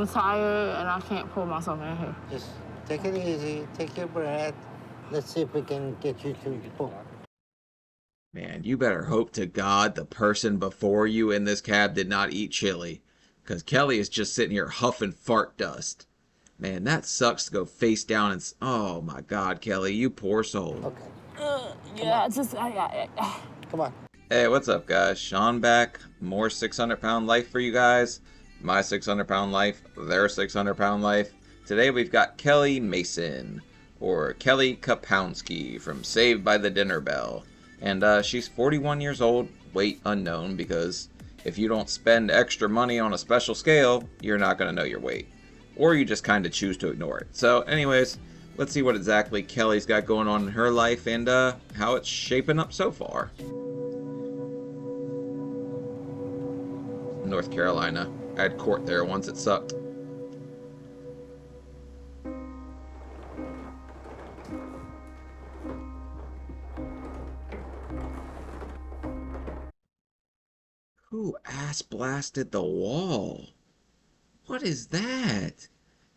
I'm tired and I can't pull myself in here. Just take it easy, take your breath. Let's see if we can get you to pull. Man, you better hope to God the person before you in this cab did not eat chili. Because Kelly is just sitting here huffing fart dust. Man, that sucks to go face down and... Oh my God, Kelly, you poor soul. Okay. Yeah, Come on. Hey, what's up, guys? Sean back. More 600-pound life for you guys. My 600-pound life, their 600-pound life. Today we've got Kelly Mason, or Kelly Kapowski from Saved by the Dinner Bell. And she's 41 years old, weight unknown, because if you don't spend extra money on a special scale, you're not going to know your weight. Or you just kind of choose to ignore it. So anyways, let's see what exactly Kelly's got going on in her life and how it's shaping up so far. North Carolina. I had court there once, it sucked. Who ass blasted the wall? What is that?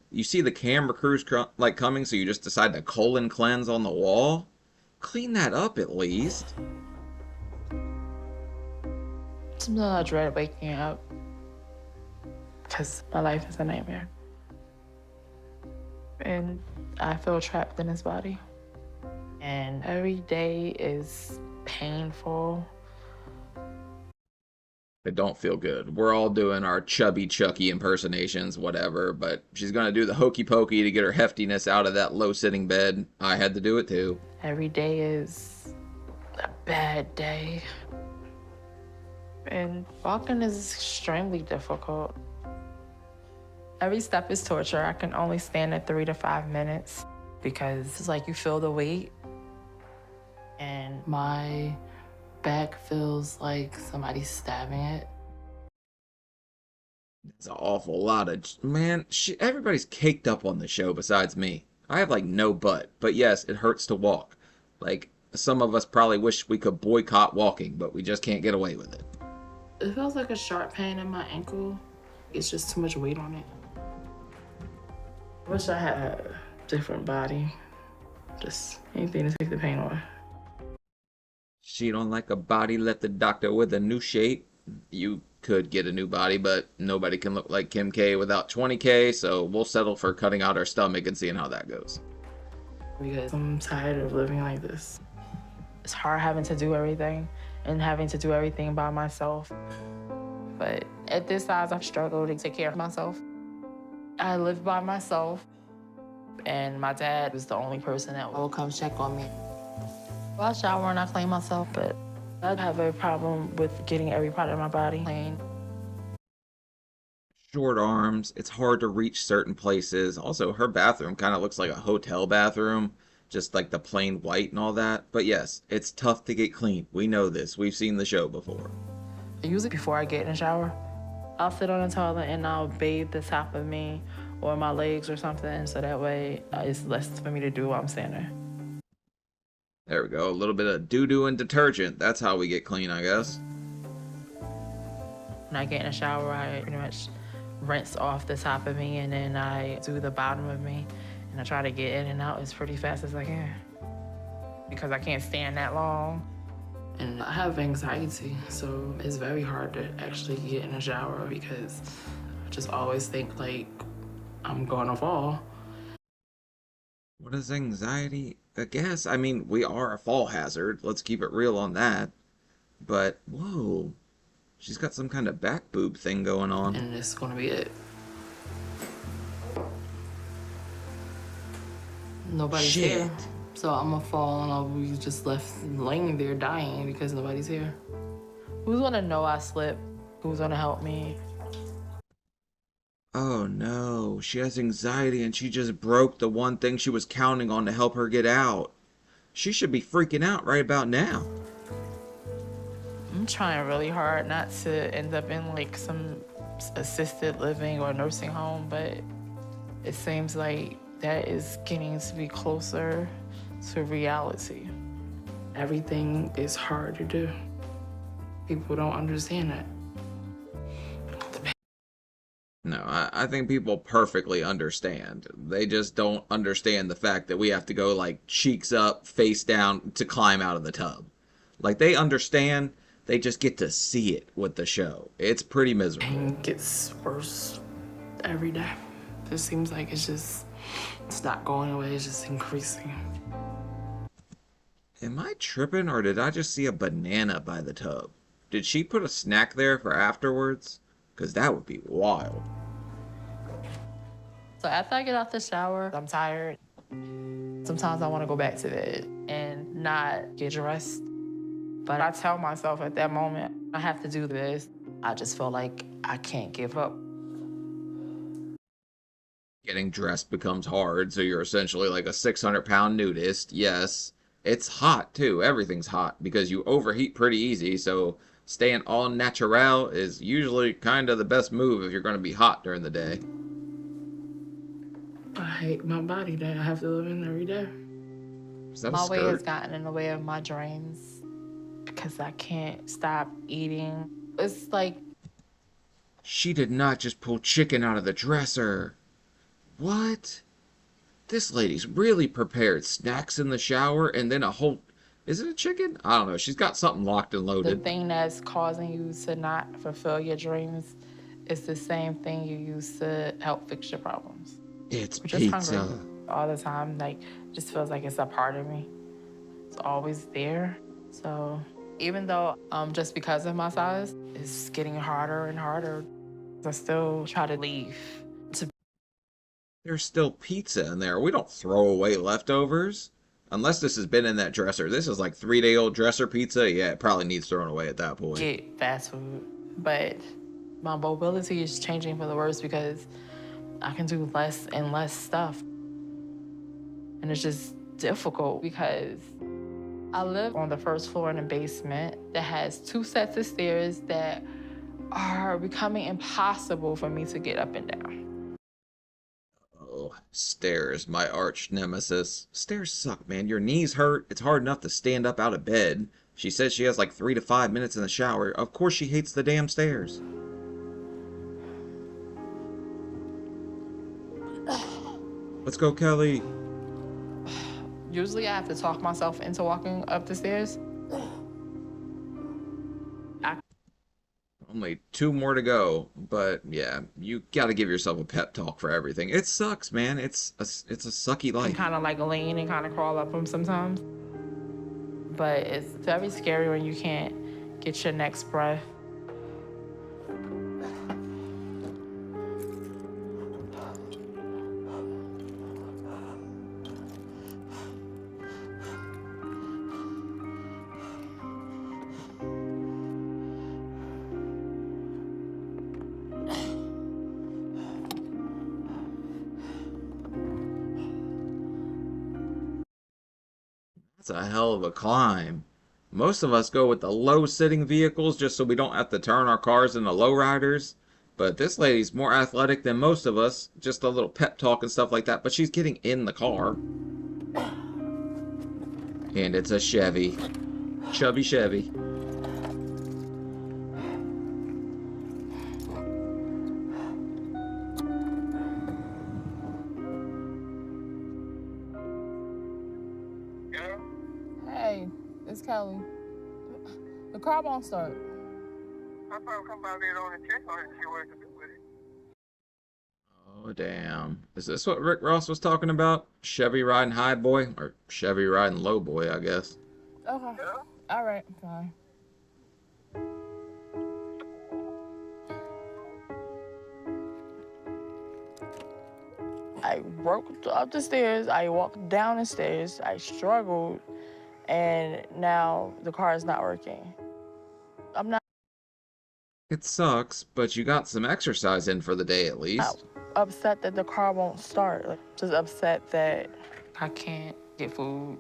You see the camera crews like coming, so you just decide to colon cleanse on the wall? Clean that up at least. Sometimes I dread waking up because my life is a nightmare. And I feel trapped in this body. And every day is painful. It don't feel good. We're all doing our chubby Chucky impersonations, whatever, but she's gonna do the hokey pokey to get her heftiness out of that low sitting bed. I had to do it too. Every day is a bad day. And walking is extremely difficult. Every step is torture. I can only stand at 3 to 5 minutes because it's like you feel the weight and my back feels like somebody's stabbing it. It's an awful lot of... Man, everybody's caked up on the show besides me. I have, like, no butt. But yes, it hurts to walk. Like, some of us probably wish we could boycott walking, but we just can't get away with it. It feels like a sharp pain in my ankle. It's just too much weight on it. I wish I had a different body. Just anything to take the pain away. She don't like a body, let the doctor with a new shape. You could get a new body, but nobody can look like Kim K without 20K, so we'll settle for cutting out our stomach and seeing how that goes. Because I'm tired of living like this. It's hard having to do everything and having to do everything by myself. But at this size, I've struggled to take care of myself. I live by myself, and my dad was the only person that will come check on me. I shower and I clean myself, but I have a problem with getting every part of my body clean. Short arms, it's hard to reach certain places. Also, her bathroom kind of looks like a hotel bathroom, just like the plain white and all that. But yes, it's tough to get clean. We know this. We've seen the show before. Usually before I get in the shower, I'll sit on the toilet and I'll bathe the top of me or my legs or something, so that way it's less for me to do while I'm standing there. There we go. A little bit of doo-doo and detergent. That's how we get clean, I guess. When I get in the shower, I pretty much rinse off the top of me and then I do the bottom of me and I try to get in and out as pretty fast as I can because I can't stand that long. And I have anxiety, so it's very hard to actually get in the shower because I just always think like I'm gonna fall. What is anxiety? I guess. I mean, we are a fall hazard. Let's keep it real on that. But, whoa. She's got some kind of back boob thing going on. And it's gonna be it. Nobody's here. So I'm gonna fall and I'll be just left laying there dying because nobody's here. Who's gonna know I slipped? Who's gonna help me? Oh no, she has anxiety and she just broke the one thing she was counting on to help her get out. She should be freaking out right about now. I'm trying really hard not to end up in like some assisted living or nursing home, but it seems like that is getting to be closer to reality. Everything is hard to do. People don't understand that. No, I think people perfectly understand. They just don't understand the fact that we have to go like cheeks up, face down to climb out of the tub. Like they understand, they just get to see it with the show. It's pretty miserable. It gets worse every day. It seems like it's not going away, it's just increasing. Am I tripping or did I just see a banana by the tub? Did she put a snack there for afterwards? Because that would be wild. So after I get out the shower, I'm tired. Sometimes I want to go back to bed and not get dressed. But I tell myself at that moment, I have to do this. I just feel like I can't give up. Getting dressed becomes hard, so you're essentially like a 600-pound nudist. Yes, it's hot too. Everything's hot because you overheat pretty easy, so staying all natural is usually kind of the best move if you're going to be hot during the day. I hate my body that I have to live in every day. Is that a My weight has skirt? gotten in the way of my dreams because I can't stop eating. It's like She did not just pull chicken out of the dresser. What? This lady's really prepared. Snacks in the shower and then a whole... Is it a chicken? I don't know. She's got something locked and the loaded. thing that's causing you to not fulfill your dreams is the same thing you use to help fix your problems. It's I'm just pizza. hungry all the time. Like, it just feels like it's a part of me. It's always there. So even though just because of my size, it's getting harder and harder. I still try to leave. There's still pizza in there. We don't throw away leftovers. Unless this has been in that dresser. This is like 3-day-old dresser pizza. Yeah, it probably needs thrown away at that point. Get fast food. But my mobility is changing for the worse because I can do less and less stuff. And it's just difficult because I live on the first floor in a basement that has 2 sets of stairs that are becoming impossible for me to get up and down. Oh, stairs, my arch nemesis. Stairs suck, man. Your knees hurt. It's hard enough to stand up out of bed. She says she has like 3 to 5 minutes in the shower. Of course she hates the damn stairs. Let's go, Kelly. Usually I have to talk myself into walking up the stairs. Only 2 more to go, but yeah, you gotta give yourself a pep talk for everything. It sucks, man. It's a sucky I life. kind of like lean and kind of crawl up them sometimes. But it's very scary when you can't get your next breath. It's a hell of a climb. Most of us go with the low-sitting vehicles just so we don't have to turn our cars into lowriders. But this lady's more athletic than most of us. Just a little pep talk and stuff like that. But she's getting in the car. And it's a Chevy. Chubby Chevy. Hey, it's Kelly. The car won't start. I probably come by there on and check on it and see what I can do with it. Oh, damn. Is this what Rick Ross was talking about? Chevy riding high boy? Or Chevy riding low boy, I guess. Okay. Yeah? All right, fine. I worked up the stairs, I walked down the stairs, I struggled, and now the car is not working. I'm not It sucks, but you got some exercise in for the day at least. upset that the car won't start. Like, just upset that I can't get food.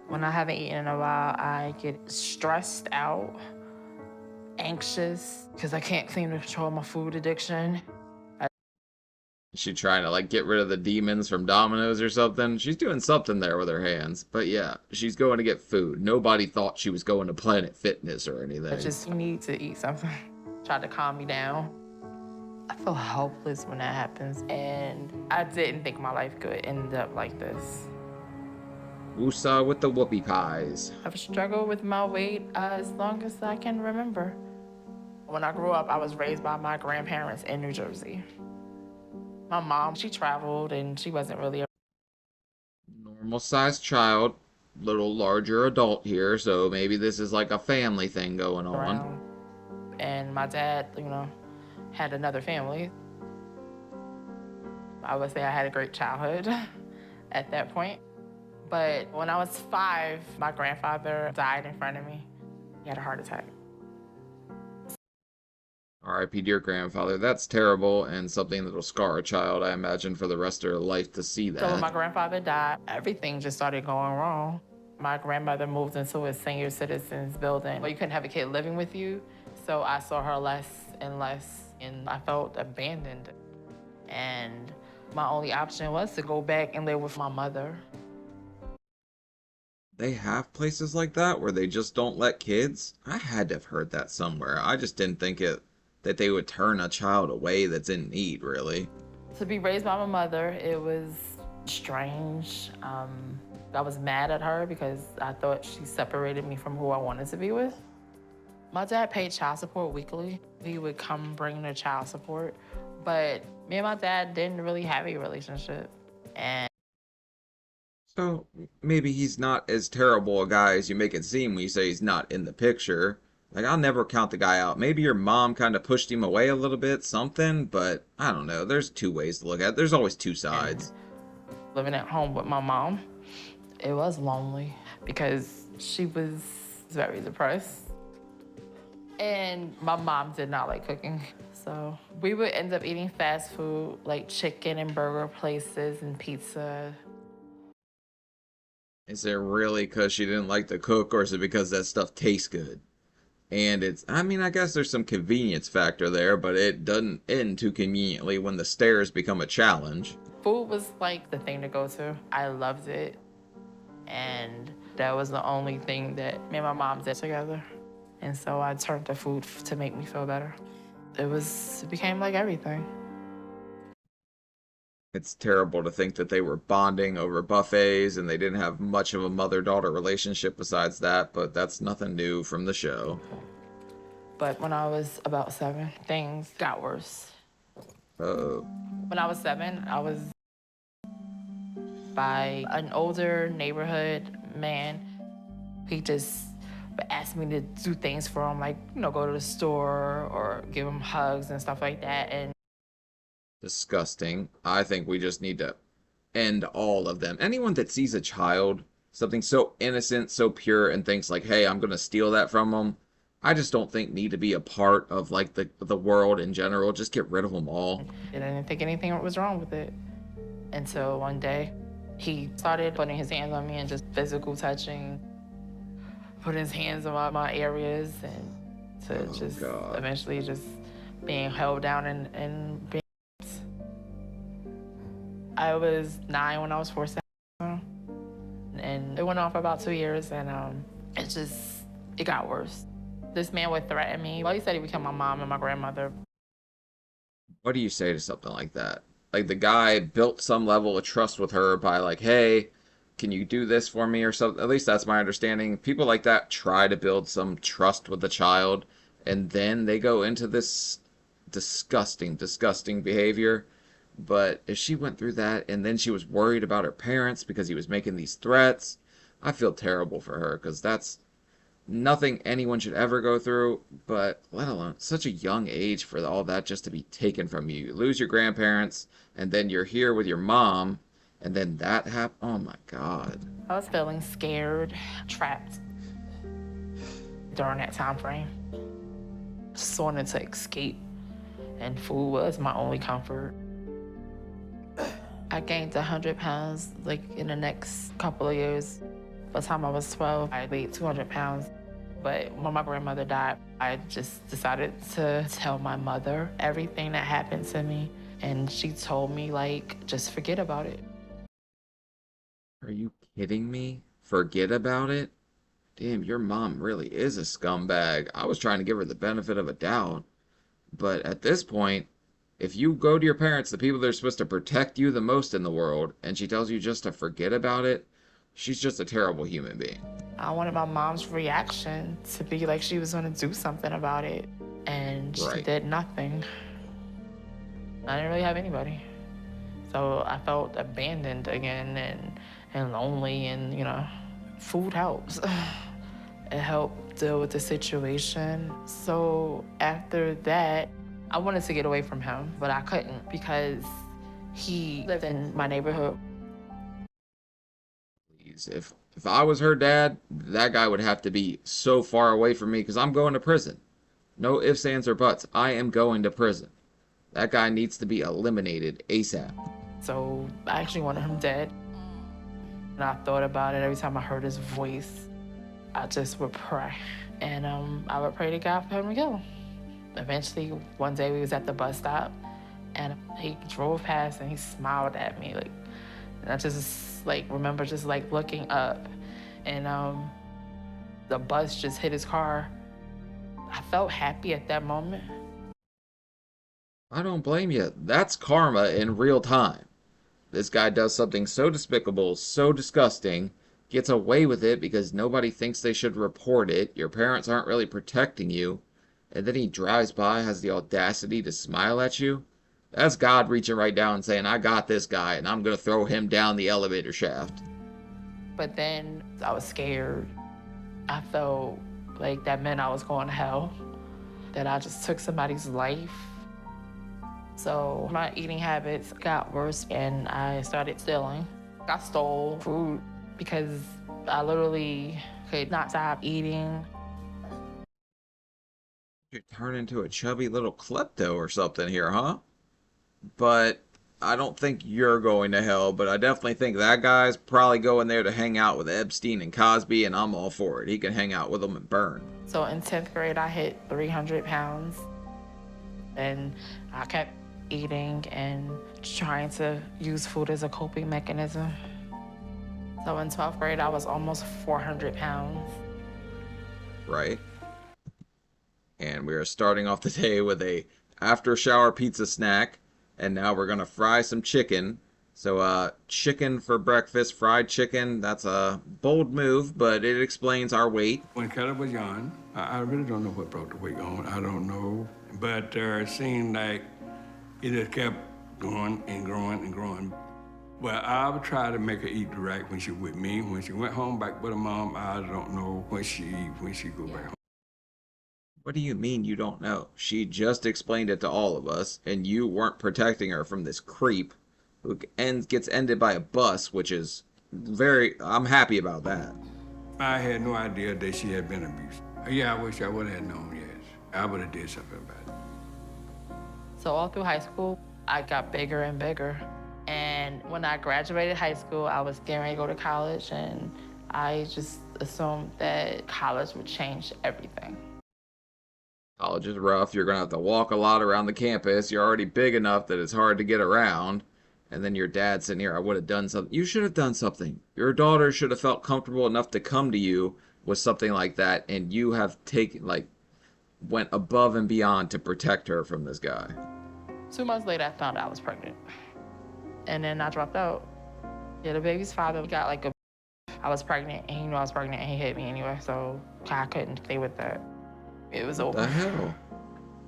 When I haven't eaten in a while, I get stressed out, anxious, because I can't seem to control my food addiction. Is she trying to like get rid of the demons from Domino's or something? She's doing something there with her hands. But yeah, she's going to get food. Nobody thought she was going to Planet Fitness or anything. I just need to eat something. tried to calm me down. I feel helpless when that happens, and I didn't think my life could end up like this. Woosah with the whoopie pies. I've struggled with my weight as long as I can remember. When I grew up, I was raised by my grandparents in New Jersey. My mom, she traveled and she wasn't really Normal sized child, little larger adult here, so maybe this is like a family thing going on. around. And my dad, had another family. I would say I had a great childhood at that point. But when I was 5, my grandfather died in front of me. He had a heart attack. R.I.P. dear grandfather. That's terrible and something that'll scar a child, I imagine, for the rest of their life to see that. So when my grandfather died, everything just started going wrong. My grandmother moved into a senior citizens building where you couldn't have a kid living with you. So I saw her less and less, and I felt abandoned. And my only option was to go back and live with my mother. They have places like that where they just don't let kids? I had to have heard that somewhere. I just didn't think that they would turn a child away that's in need, really. To be raised by my mother, it was strange. I was mad at her because I thought she separated me from who I wanted to be with. My dad paid child support weekly. He would come bring the child support, but me and my dad didn't really have a relationship. And So maybe he's not as terrible a guy as you make it seem when you say he's not in the picture. Like, I'll never count the guy out. Maybe your mom kind of pushed him away a little bit, something, but I don't know. There's two ways to look at it. There's always two sides. living at home with my mom, it was lonely because she was very depressed. And my mom did not like cooking. So we would end up eating fast food, like chicken and burger places and pizza. Is it really because she didn't like to cook, or is it because that stuff tastes good? And I mean, I guess there's some convenience factor there, but it doesn't end too conveniently when the stairs become a challenge. Food was like the thing to go to. I loved it. And that was the only thing that me and my mom did together. And so I turned to food to make me feel better. It became like everything. It's terrible to think that they were bonding over buffets and they didn't have much of a mother-daughter relationship besides that, but that's nothing new from the show. But when I was about 7, things got worse. Uh-oh. When I was 7, I was by an older neighborhood man. He just asked me to do things for him, like, go to the store or give him hugs and stuff like that. And Disgusting. I think we just need to end all of them. Anyone that sees a child, something so innocent, so pure, and thinks like, hey, I'm going to steal that from them, I just don't think need to be a part of like the world in general. Just get rid of them all. I didn't think anything was wrong with it until one day he started putting his hands on me and just physical touching, putting his hands on my areas, and eventually just being held down and being. I was 9 when I was 4, and it went on for about 2 years, and it got worse. This man would threaten me. Well, he said he would kill my mom and my grandmother. What do you say to something like that? Like, the guy built some level of trust with her by like, hey, can you do this for me or something? At least that's my understanding. People like that try to build some trust with the child, and then they go into this disgusting, disgusting behavior. But if she went through that and then she was worried about her parents because he was making these threats, I feel terrible for her because that's nothing anyone should ever go through, but let alone such a young age for all that just to be taken from you. You lose your grandparents and then you're here with your mom and then that happens. Oh my God. I was feeling scared, trapped during that time frame. Just wanted to escape, and food was my only comfort. I gained 100 pounds like in the next couple of years. By the time I was 12, I weighed 200 pounds. But when my grandmother died, I just decided to tell my mother everything that happened to me. And she told me, like, just forget about it. Are you kidding me? Forget about it? Damn, your mom really is a scumbag. I was trying to give her the benefit of a doubt. But at this point, if you go to your parents, the people that are supposed to protect you the most in the world, and she tells you just to forget about it, she's just a terrible human being. I wanted my mom's reaction to be like she was gonna do something about it, and she Right. did nothing. I didn't really have anybody. So I felt abandoned again and lonely, and food helps. It helped deal with the situation. So after that, I wanted to get away from him, but I couldn't because he lived in my neighborhood. Please, if I was her dad, that guy would have to be so far away from me because I'm going to prison. No ifs, ands, or buts. I am going to prison. That guy needs to be eliminated ASAP. So I actually wanted him dead. And I thought about it every time I heard his voice. I just would pray. And I would pray to God for him to kill him. Eventually, one day we was at the bus stop, and he drove past and he smiled at me. And I just remember just looking up, and the bus just hit his car. I felt happy at that moment. I don't blame you. That's karma in real time. This guy does something so despicable, so disgusting, gets away with it because nobody thinks they should report it. Your parents aren't really protecting you. And then he drives by, has the audacity to smile at you. That's God reaching right down and saying, I got this guy, and I'm going to throw him down the elevator shaft. But then I was scared. I felt like that meant I was going to hell, that I just took somebody's life. So my eating habits got worse, and I started stealing. I stole food because I literally could not stop eating. You turn into a chubby little klepto or something here, huh? But I don't think you're going to hell, but I definitely think that guy's probably going there to hang out with Epstein and Cosby, and I'm all for it. He can hang out with them and burn. So in 10th grade, I hit 300 pounds, and I kept eating and trying to use food as a coping mechanism. So in 12th grade, I was almost 400 pounds. Right? And we are starting off the day with a after shower pizza snack, and now we're gonna fry some chicken. So chicken for breakfast, fried chicken. That's a bold move, but it explains our weight. When Kelly was young, I really don't know what brought the weight on. I don't know, but it seemed like it just kept going and growing and growing. Well, I would try to make her eat right when she with me. When she went home back with her mom, I don't know when she go back home. What do you mean you don't know? She just explained it to all of us, and you weren't protecting her from this creep who gets ended by a bus, which is I'm happy about that. I had no idea that she had been abused. Yeah, I wish I would have known, yes. I would have did something about it. So all through high school, I got bigger and bigger. And when I graduated high school, I was getting ready to go to college, and I just assumed that college would change everything. College is rough. You're going to have to walk a lot around the campus. You're already big enough that it's hard to get around. And then your dad's sitting here, I would have done something. You should have done something. Your daughter should have felt comfortable enough to come to you with something like that. And you have went above and beyond to protect her from this guy. 2 months later, I found out I was pregnant. And then I dropped out. Yeah, the baby's father got I was pregnant, and he knew I was pregnant, and he hit me anyway. So I couldn't stay with that. It was over. What the hell?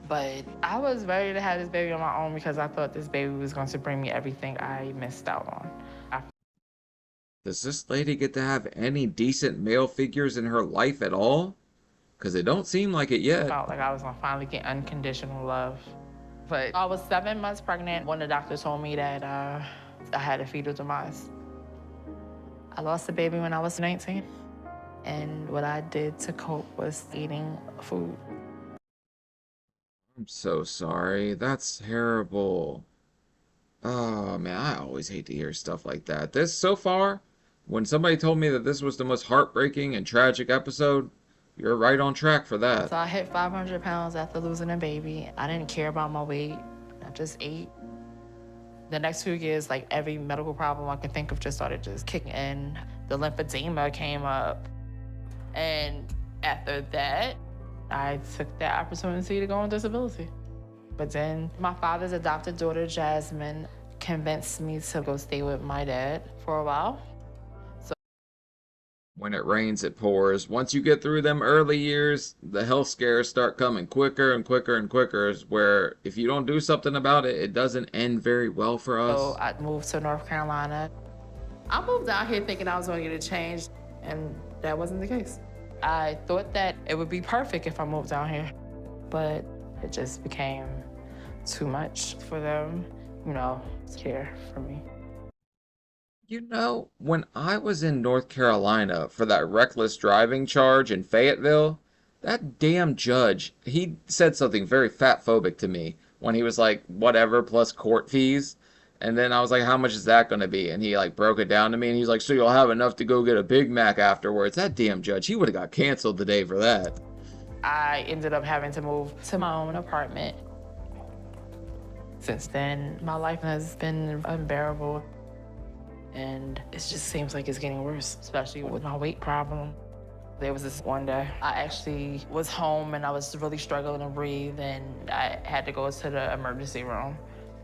But I was ready to have this baby on my own because I thought this baby was going to bring me everything I missed out on. Does this lady get to have any decent male figures in her life at all? Because it don't seem like it yet. I felt like I was going to finally get unconditional love. But I was 7 months pregnant when the doctor told me that I had a fetal demise. I lost the baby when I was 19. And what I did to cope was eating food. I'm so sorry. That's terrible. Oh, man, I always hate to hear stuff like that. So far, when somebody told me that this was the most heartbreaking and tragic episode, you're right on track for that. So I hit 500 pounds after losing a baby. I didn't care about my weight. I just ate. The next few years, every medical problem I could think of just started just kicking in. The lymphedema came up. And after that, I took that opportunity to go on disability. But then my father's adopted daughter, Jasmine, convinced me to go stay with my dad for a while. When it rains, it pours. Once you get through them early years, the health scares start coming quicker and quicker and quicker, where if you don't do something about it, it doesn't end very well for us. So I moved to North Carolina. I moved out here thinking I was going to get a change, and that wasn't the case. I thought that it would be perfect if I moved down here, but it just became too much for them, you know, to care for me. You know, when I was in North Carolina for that reckless driving charge in Fayetteville, that damn judge, he said something very fat-phobic to me when he was like, whatever, plus court fees. And then I was like, how much is that going to be? And he like broke it down to me and he's like, so you'll have enough to go get a Big Mac afterwards. That damn judge, he would have got canceled today for that. I ended up having to move to my own apartment. Since then, my life has been unbearable. And it just seems like it's getting worse, especially with my weight problem. There was this one day, I actually was home and I was really struggling to breathe and I had to go to the emergency room.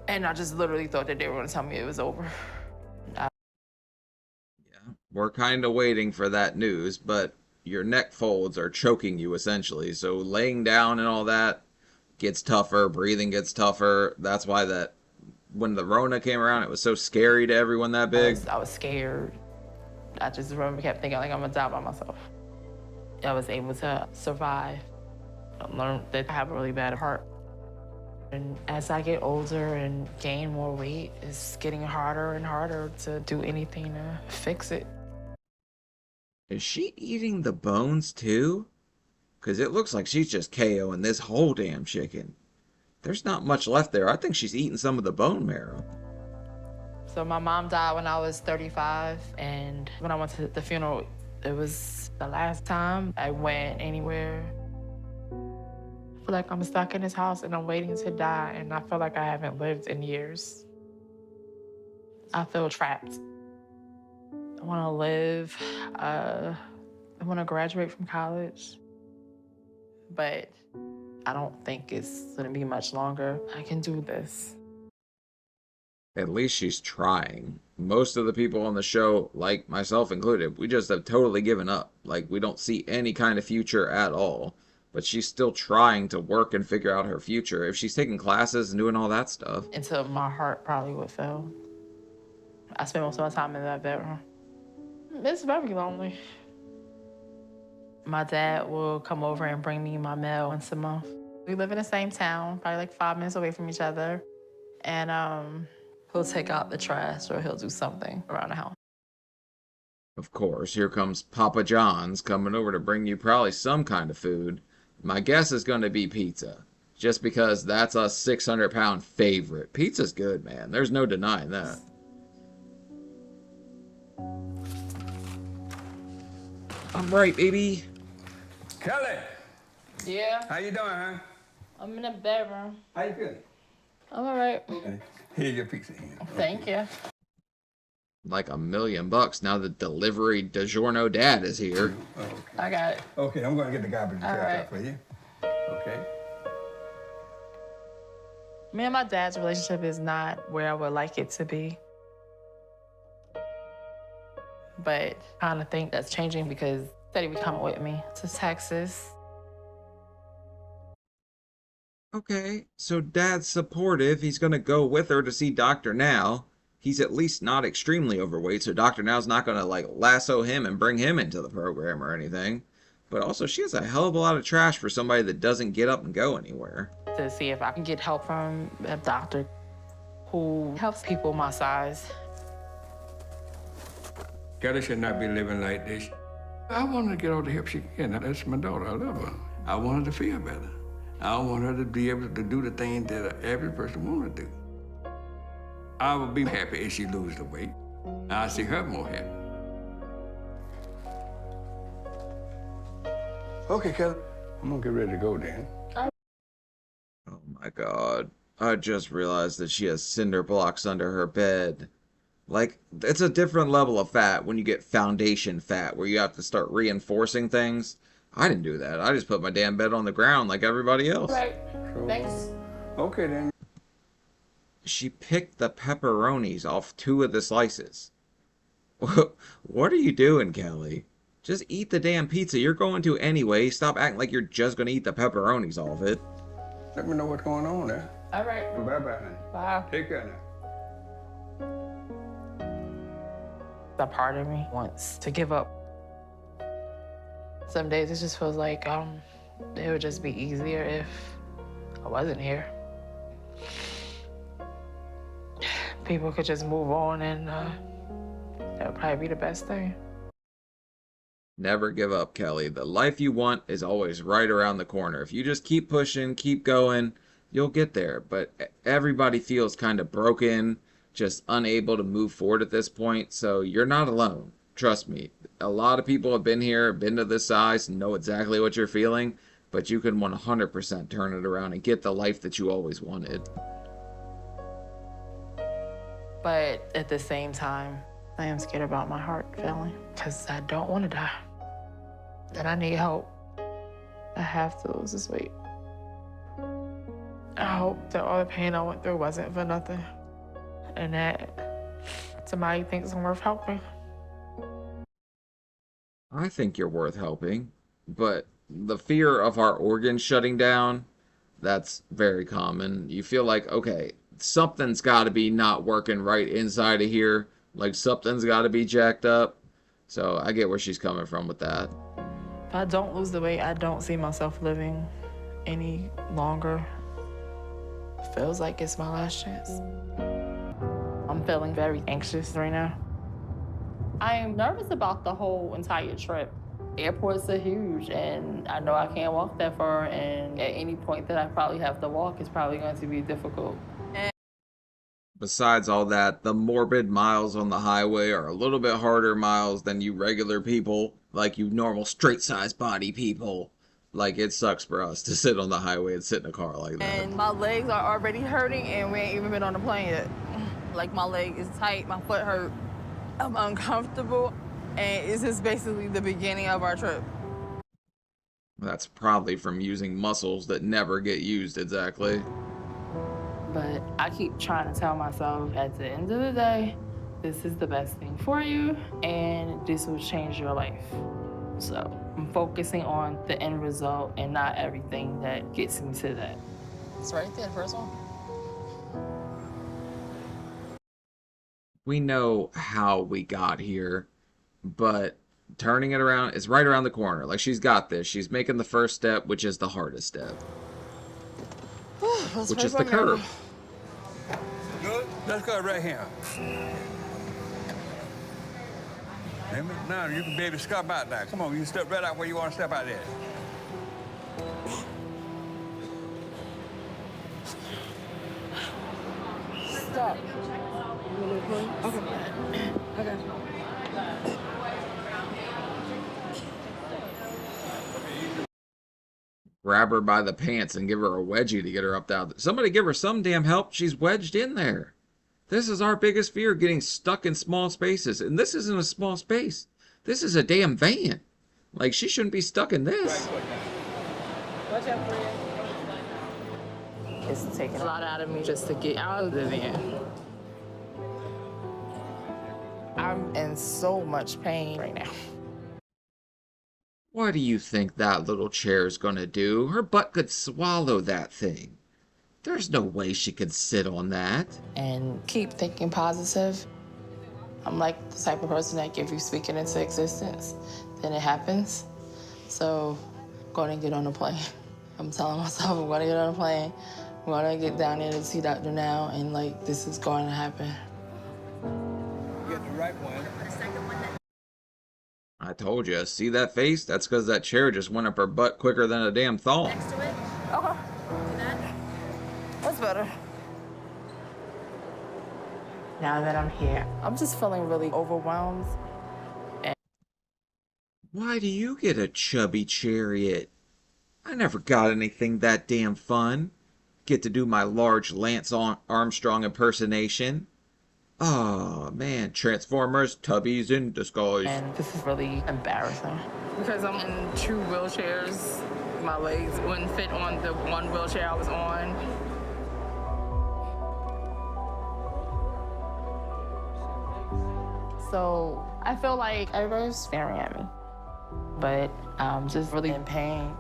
And I just literally thought that they were gonna tell me it was over. Yeah, we're kind of waiting for that news, but your neck folds are choking you essentially. So laying down and all that gets tougher, breathing gets tougher. That's why that when the Rona came around, it was so scary to everyone that big. I was scared. I just remember kept thinking like I'm gonna die by myself. I was able to survive. I learned that I have a really bad heart. And as I get older and gain more weight, it's getting harder and harder to do anything to fix it. Is she eating the bones too? Because it looks like she's just KOing this whole damn chicken. There's not much left there. I think she's eating some of the bone marrow. So my mom died when I was 35, and when I went to the funeral, it was the last time I went anywhere. I feel like I'm stuck in this house and I'm waiting to die, and I feel like I haven't lived in years. I feel trapped. I want to live. I want to graduate from college, but I don't think it's gonna be much longer. I can do this. At least she's trying. Most of the people on the show, like myself included, we just have totally given up. Like, we don't see any kind of future at all. But she's still trying to work and figure out her future. If she's taking classes and doing all that stuff. Until my heart probably would fail. I spend most of my time in that bedroom. It's very lonely. My dad will come over and bring me my mail once a month. We live in the same town, probably like 5 minutes away from each other. And he'll take out the trash or he'll do something around the house. Of course, here comes Papa John's coming over to bring you probably some kind of food. My guess is going to be pizza. Just because that's a 600-pound favorite. Pizza's good, man. There's no denying that. I'm right, baby. Kelly, Yeah, how you doing, huh? I'm in the bedroom. How you feeling? I'm all right. Okay. Here's your pizza. Thank you. Like $1,000,000 now the delivery DiGiorno dad is here. Oh, okay. I got it. Okay, I'm going to get the garbage All trash right. out for you. Okay. Me and my dad's relationship is not where I would like it to be. But I kind of think that's changing because he said he would come with me to Texas. Okay, so dad's supportive. He's gonna go with her to see Dr. Now. He's at least not extremely overweight, so Dr. Now's not gonna like lasso him and bring him into the program or anything. But also, she has a hell of a lot of trash for somebody that doesn't get up and go anywhere. To see if I can get help from a doctor who helps people my size. Kelly should not be living like this. I want her to get all the help she can. That's my daughter. I love her. I want her to feel better. I want her to be able to do the things that every person wants to do. I would be happy if she loses the weight. I see her more happy. Okay, Kelly, I'm gonna get ready to go then. Oh my god. I just realized that she has cinder blocks under her bed. Like, it's a different level of fat when you get foundation fat, where you have to start reinforcing things. I didn't do that. I just put my damn bed on the ground like everybody else. Right. Thanks. Okay, then. She picked the pepperonis off 2 of the slices. What are you doing, Kelly? Just eat the damn pizza you're going to anyway. Stop acting like you're just gonna eat the pepperonis off it. Let me know what's going on there. All right. Bye-bye, honey. Bye. Take care now. A part of me wants to give up. Some days it just feels like it would just be easier if I wasn't here. People could just move on, and that would probably be the best thing. Never give up, Kelly. The life you want is always right around the corner. If you just keep pushing, keep going, you'll get there. But everybody feels kind of broken, just unable to move forward at this point, so you're not alone. Trust me. A lot of people have been here, been to this size, know exactly what you're feeling, but you can 100% turn it around and get the life that you always wanted. But at the same time, I am scared about my heart failing, because I don't want to die. And I need help. I have to lose this weight. I hope that all the pain I went through wasn't for nothing, and that somebody thinks I'm worth helping. I think you're worth helping, but the fear of our organs shutting down, that's very common. You feel like, okay, something's got to be not working right inside of here. Like something's got to be jacked up. So I get where she's coming from with that. If I don't lose the weight, I don't see myself living any longer. It feels like it's my last chance. I'm feeling very anxious right now. I am nervous about the whole entire trip. Airports are huge, and I know I can't walk that far, and at any point that I probably have to walk, it's probably going to be difficult. Besides all that, the morbid miles on the highway are a little bit harder miles than you regular people, like you normal straight-sized body people. Like, it sucks for us to sit on the highway and sit in a car like that. And my legs are already hurting, and we ain't even been on the plane yet. Like, my leg is tight, my foot hurt. I'm uncomfortable, and it's just basically the beginning of our trip. That's probably from using muscles that never get used exactly. But I keep trying to tell myself, at the end of the day, this is the best thing for you, and this will change your life. So I'm focusing on the end result and not everything that gets me to that. It's right there, the first one. We know how we got here, but turning it around is right around the corner. Like, she's got this. She's making the first step, which is the hardest step. Which is the curve. Good? Let's go right here. Now you can be able to step out there. Come on, you step right out where you want to step out there. Stop. Okay. Okay. Grab her by the pants and give her a wedgie to get her up there. Somebody give her some damn help. She's wedged in there. This is our biggest fear, getting stuck in small spaces. And this isn't a small space. This is a damn van. Like, she shouldn't be stuck in this. Watch out for you. It's taking a lot out of me just to get out of the van. I'm in so much pain right now. What do you think that little chair's gonna do? Her butt could swallow that thing. There's no way she could sit on that. And keep thinking positive. I'm like the type of person that if you speak it into existence, then it happens. So I'm gonna get on a plane. I'm telling myself I'm gonna get on a plane. I'm gonna get down there to see Dr. now, and like, this is going to happen. Get the right one. I told you, see that face? That's because that chair just went up her butt quicker than a damn thong. Next to it. Okay. Do that. That's better. Now that I'm here, I'm just feeling really overwhelmed. Why do you get a chubby chariot? I never got anything that damn fun. Get to do my large Lance Armstrong impersonation. Oh, man. Transformers, Tubbies in disguise. And this is really embarrassing. Because I'm in 2 wheelchairs. My legs wouldn't fit on the one wheelchair I was on. So I feel like everybody's staring at me, but I'm just really in pain.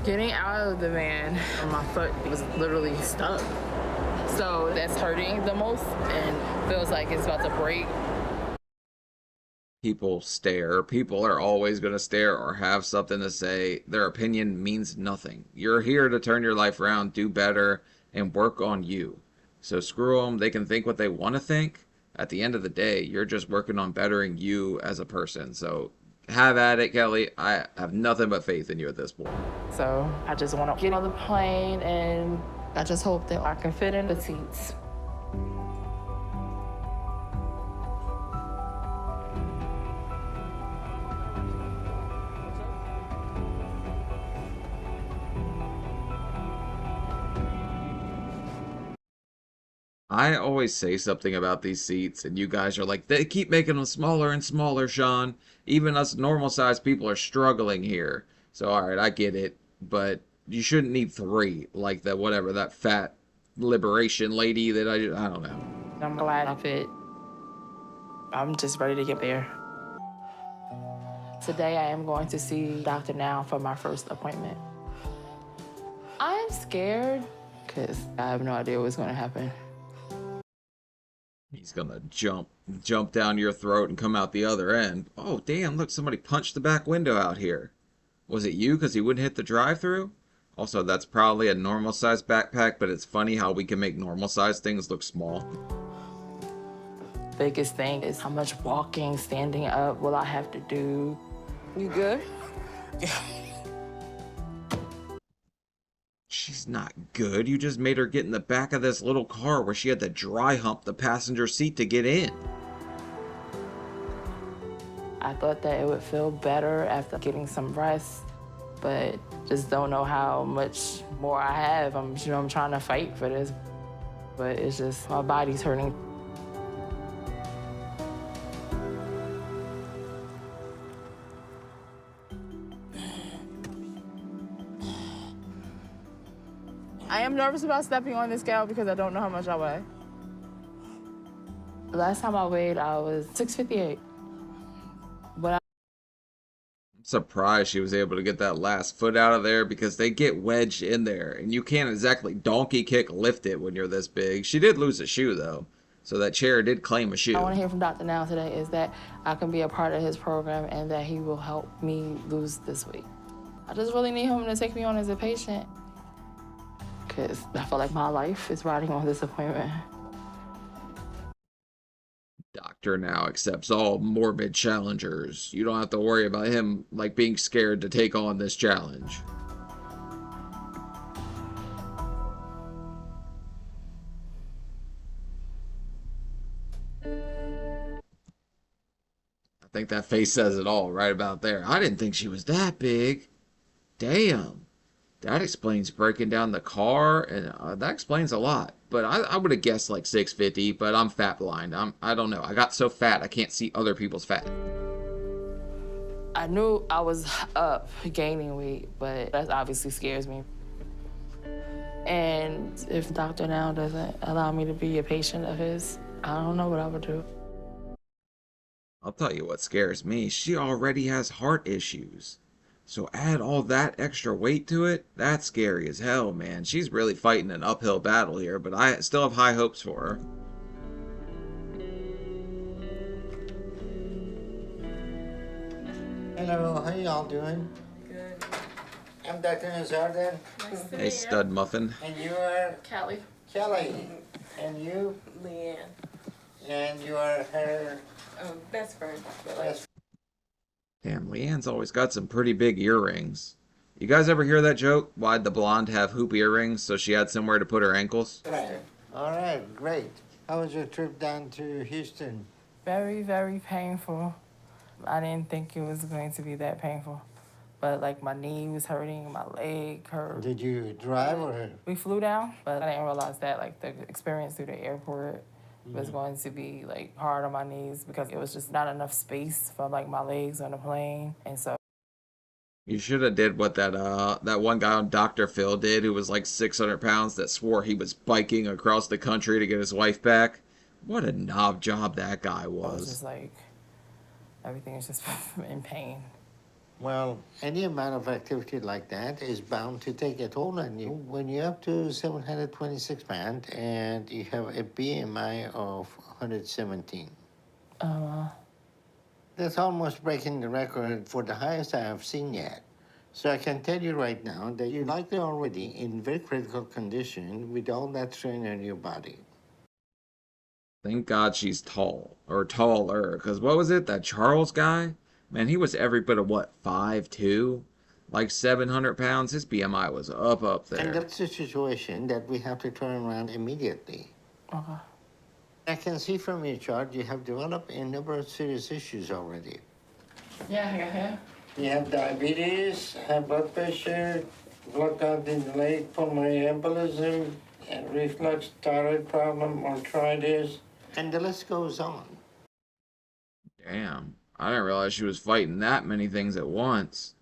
Getting out of the van, my foot was literally stuck. So that's hurting the most and feels like it's about to break. People stare. People are always going to stare or have something to say. Their opinion means nothing. You're here to turn your life around, do better, and work on you. So screw them. They can think what they want to think. At the end of the day, you're just working on bettering you as a person. So have at it, Kelly. I have nothing but faith in you at this point. So I just want to get on the plane, and I just hope that I can fit in the seats. I always say something about these seats, and you guys are like, they keep making them smaller and smaller, Sean. Even us normal-sized people are struggling here. So, alright, I get it, but you shouldn't need 3, like that, whatever, that fat liberation lady that I don't know. I'm glad I fit. I'm just ready to get there. Today I am going to see Dr. Now for my first appointment. I am scared because I have no idea what's going to happen. He's gonna jump down your throat and come out the other end. Oh, damn, look, somebody punched the back window out here. Was it you because he wouldn't hit the drive-through? Also, that's probably a normal-sized backpack, but it's funny how we can make normal-sized things look small. Biggest thing is how much walking, standing up will I have to do. You good? She's not good. You just made her get in the back of this little car where she had to dry hump the passenger seat to get in. I thought that it would feel better after getting some rest, but just don't know how much more I have. I'm trying to fight for this, but it's just my body's hurting. I am nervous about stepping on this scale because I don't know how much I weigh. Last time I weighed, I was 658. But I'm surprised she was able to get that last foot out of there because they get wedged in there, and you can't exactly donkey kick lift it when you're this big. She did lose a shoe, though, so that chair did claim a shoe. I want to hear from Dr. Now today is that I can be a part of his program and that he will help me lose this weight. I just really need him to take me on as a patient because I feel like my life is riding on this appointment. Doctor Now accepts all morbid challengers. You don't have to worry about him like being scared to take on this challenge. I think that face says it all right about there. I didn't think she was that big. Damn. That explains breaking down the car, and that explains a lot. But I would have guessed like 650, but I'm fat blind. I don't know. I got so fat I can't see other people's fat. I knew I was up gaining weight, but that obviously scares me. And if Dr. Now doesn't allow me to be a patient of his, I don't know what I would do. I'll tell you what scares me. She already has heart issues. So add all that extra weight to it, that's scary as hell, man. She's really fighting an uphill battle here, but I still have high hopes for her. Hello, how y'all doing? Good. I'm Dr. Nazardan. Nice to Hey, meet stud muffin. And you are Callie. Kelly. And you? Leanne. And you are her Best friend. best. Damn, Leanne's always got some pretty big earrings. You guys ever hear that joke? Why'd the blonde have hoop earrings so she had somewhere to put her ankles? Right. All right, great. How was your trip down to Houston? Very, very painful. I didn't think it was going to be that painful. But like my knee was hurting, my leg hurt. Did you drive or? We flew down, but I didn't realize that like the experience through the airport was going to be like hard on my knees because it was just not enough space for like my legs on the plane. And so You should have did what that one guy on Dr. Phil did, who was like 600 pounds, that swore he was biking across the country to get his wife back. What a knob job that guy I was was. just like, everything is just in pain. Well, any amount of activity like that is bound to take a toll on you. When you're up to 726 pounds and you have a BMI of 117, that's almost breaking the record for the highest I have seen yet. So I can tell you right now that you're likely already in very critical condition with all that strain on your body. Thank God she's tall, or taller, because what was it, that Charles guy? Man, he was every bit of what, 5'2"? Like 700 pounds? His BMI was up And there. that's a situation that we have to turn around immediately. Okay. I can see from your chart you have developed a number of serious issues already. Yeah, I got hair. You have diabetes, high blood pressure, blood clot in the leg, pulmonary embolism, and reflux, thyroid problem, arthritis, and the list goes on. Damn, I didn't realize she was fighting that many things at once.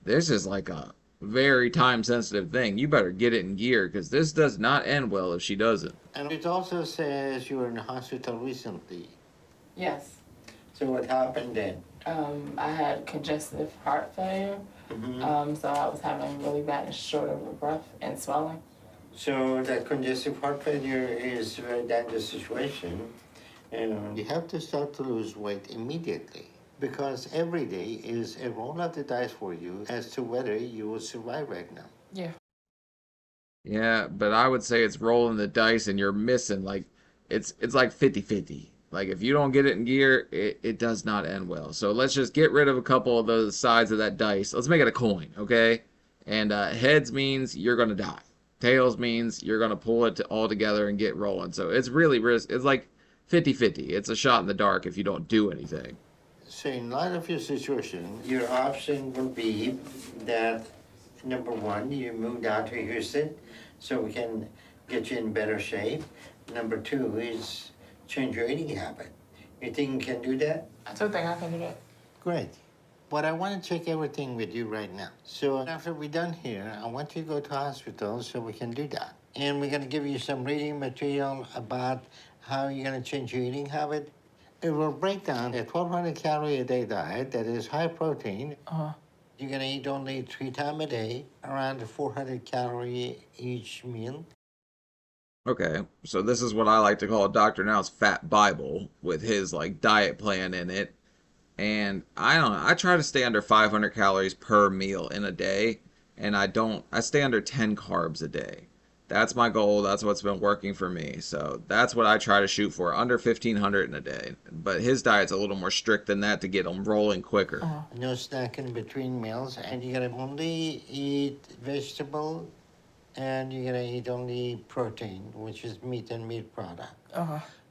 This is like a very time-sensitive thing. You better get it in gear, because this does not end well if she doesn't. And it also says you were in the hospital recently. Yes. So what happened then? I had congestive heart failure. So I was having really bad and short of breath and swelling. So that congestive heart failure is a very dangerous situation. And you have to start to lose weight immediately, because every day is a roll of the dice for you as to whether you will survive right now. Yeah. Yeah, but I would say it's rolling the dice and you're missing, like, it's like 50-50. Like, if you don't get it in gear, it does not end well. So let's just get rid of a couple of those sides of that dice. Let's make it a coin, okay? And heads means you're going to die. Tails means you're going to pull it all together and get rolling. So it's really risk. It's like 50-50. It's a shot in the dark if you don't do anything. So in light of your situation, your option will be that, number one, you move down to Houston so we can get you in better shape. Number two is change your eating habit. You think you can do that? I do think I can do that. Great. But I want to check everything with you right now. So after we're done here, I want you to go to hospital so we can do that. And we're going to give you some reading material about how you're going to change your eating habit. It will break down a 1,200 calorie a day diet that is high protein. You're going to eat only 3 times a day, around 400 calorie each meal. Okay, so this is what I like to call Dr. Now's Fat Bible with his like diet plan in it. And I don't know, I try to stay under 500 calories per meal in a day, and I stay under 10 carbs a day. That's my goal. That's what's been working for me. So that's what I try to shoot for, under 1,500 in a day. But his diet's a little more strict than that to get him rolling quicker. No snacking between meals, and you're going to only eat vegetable, and you're going to eat only protein, which is meat and meat product.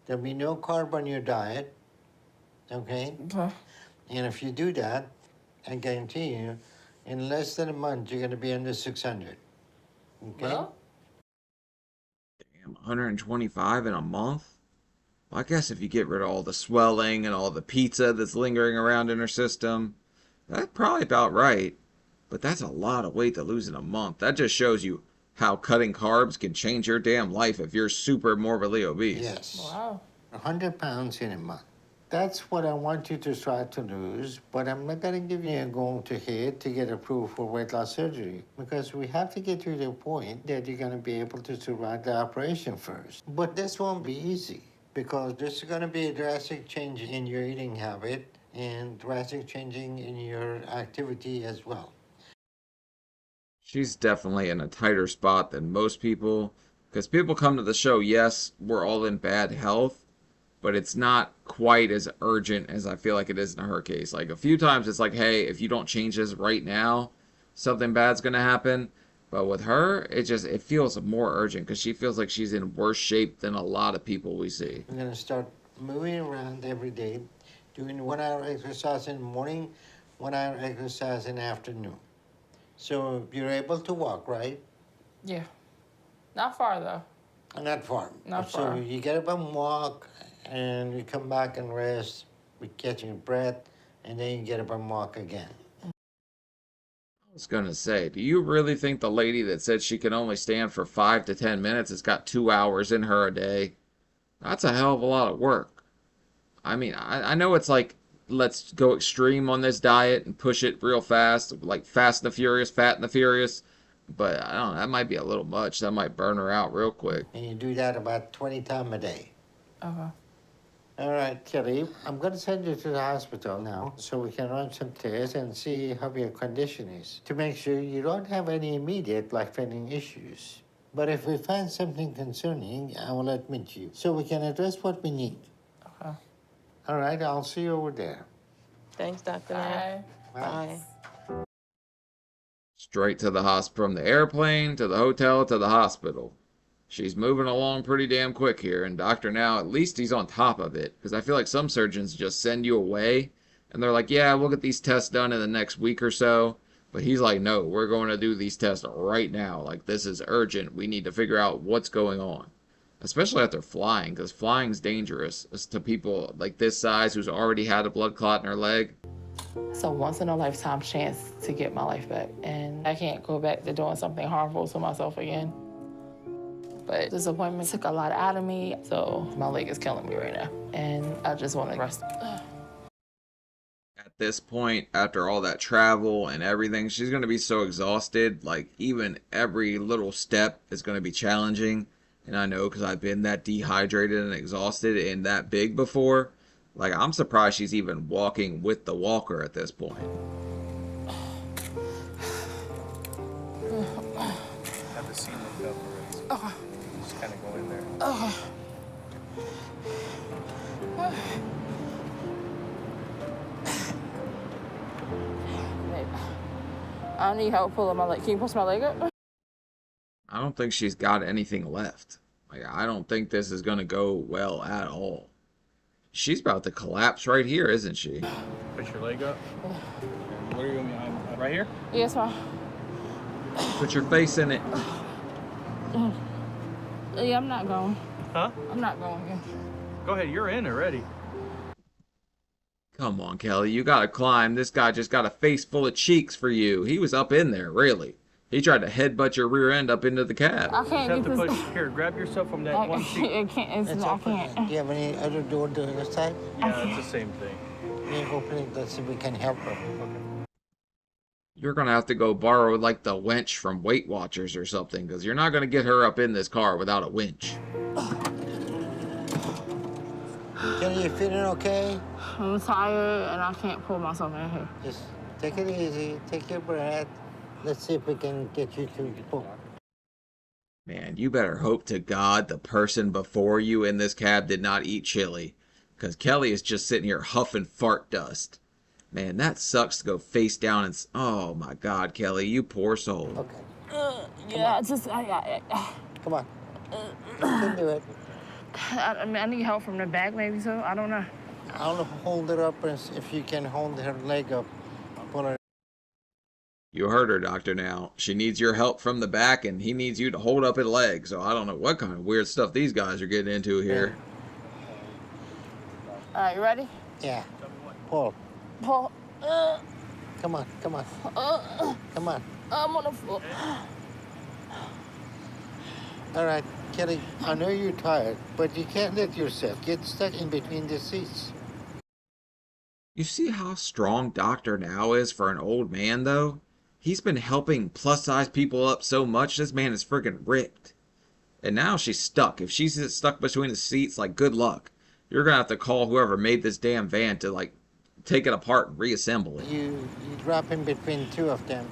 There'll be no carb on your diet, okay? And if you do that, I guarantee you, in less than a month, you're going to be under 600, okay? Well, Damn, 125 in a month? Well, I guess if you get rid of all the swelling and all the pizza that's lingering around in her system, that's probably about right. But that's a lot of weight to lose in a month. That just shows you how cutting carbs can change your damn life if you're super morbidly obese. Yes. wow. 100 pounds in a month. That's what I want you to try to lose, but I'm not going to give you a goal to hit to get approved for weight loss surgery, because we have to get to the point that you're going to be able to survive the operation first. But this won't be easy, because there's going to be a drastic change in your eating habit and drastic changing in your activity as well. She's definitely in a tighter spot than most people, because people come to the show, yes, we're all in bad health, but it's not quite as urgent as I feel like it is in her case. Like, a few times it's like, hey, if you don't change this right now, something bad's gonna happen. But with her, it feels more urgent, because she feels like she's in worse shape than a lot of people we see. I'm going to start moving around every day, doing 1 hour exercise in the morning, 1 hour exercise in the afternoon. So you're able to walk, right? Yeah. Not far, though. Not far. Not So far. you get up and walk, and you come back and rest, we catch your breath, and then you get up and walk again. I was gonna say, do you really think the lady that said she can only stand for 5 to 10 minutes has got 2 hours in her a day? That's a hell of a lot of work. I mean, I know it's like, let's go extreme on this diet and push it real fast, like Fast and the Furious, Fat and the Furious. But I don't know, that might be a little much. That might burn her out real quick. And you do that about 20 times a day. Okay. All right, Kelly, I'm going to send you to the hospital now so we can run some tests and see how your condition is to make sure you don't have any immediate life-threatening issues. But if we find something concerning, I will admit you so we can address what we need. Okay. All right, I'll see you over there. Thanks, Dr. Bye. Bye. Straight to the hospital, from the airplane to the hotel to the hospital. She's moving along pretty damn quick here, and Dr. Now, at least he's on top of it, because I feel like some surgeons just send you away, and they're like, yeah, we'll get these tests done in the next week or so, but he's like, no, we're going to do these tests right now, like, this is urgent, we need to figure out what's going on, especially after flying, because flying's dangerous to people like this size who's already had a blood clot in her leg. It's a once-in-a-lifetime chance to get my life back, and I can't go back to doing something harmful to myself again. But this appointment took a lot out of me, so my leg is killing me right now, and I just want to rest. At this point, after all that travel and everything, she's going to be so exhausted, like even every little step is going to be challenging. And I know because I've been that dehydrated and exhausted and that big before. Like, I'm surprised she's even walking with the walker at this point. Have the seat looked up already. Just kind of go in there. I need help pulling my leg. Can you push my leg up? I don't think she's got anything left. Like, I don't think this is going to go well at all. She's about to collapse right here, isn't she? Push your leg up. Where are you going? Right here? Yes, ma'am. Put your face in it. Yeah, I'm not going. Huh? I'm not going. Yeah. Go ahead. You're in already. Come on, Kelly. You got to climb. This guy just got a face full of cheeks for you. He was up in there, really. He tried to headbutt your rear end up into the cab. I can't You have get to this. push. Here, grab yourself from that one seat. I can't. It's I open. can't. Do you have any other door to the side? Yeah, it's the same thing. Yeah, open it. Let's see if we can help her. You're going to have to go borrow, like, the winch from Weight Watchers or something, because you're not going to get her up in this car without a winch. Kelly, you feeling okay? I'm tired and I can't pull myself in here. Just take it easy. Take your breath. Let's see if we can get you to pull. Man, you better hope to God the person before you in this cab did not eat chili, because Kelly is just sitting here huffing fart dust. Man, that sucks to go face down and... Oh, my God, Kelly, you poor soul. Okay. Yeah, Come on. You can do it. I mean, I need help from the back, maybe so. I don't know. I'll hold her up and if you can hold her leg up. Pull her. You heard her, Doctor Now. She needs your help from the back, and he needs you to hold up his leg. So I don't know what kind of weird stuff these guys are getting into here. All right, you ready? Yeah. Pull. Pull. Come on, come on. Come on. I'm on the floor. All right, Kelly, I know you're tired, but you can't let yourself get stuck in between the seats. You see how strong Doctor Now is for an old man, though? He's been helping plus-size people up so much, this man is friggin' ripped. And now she's stuck. If she's stuck between the seats, like, good luck. You're gonna have to call whoever made this damn van to, like, take it apart and reassemble it. You drop in between two of them.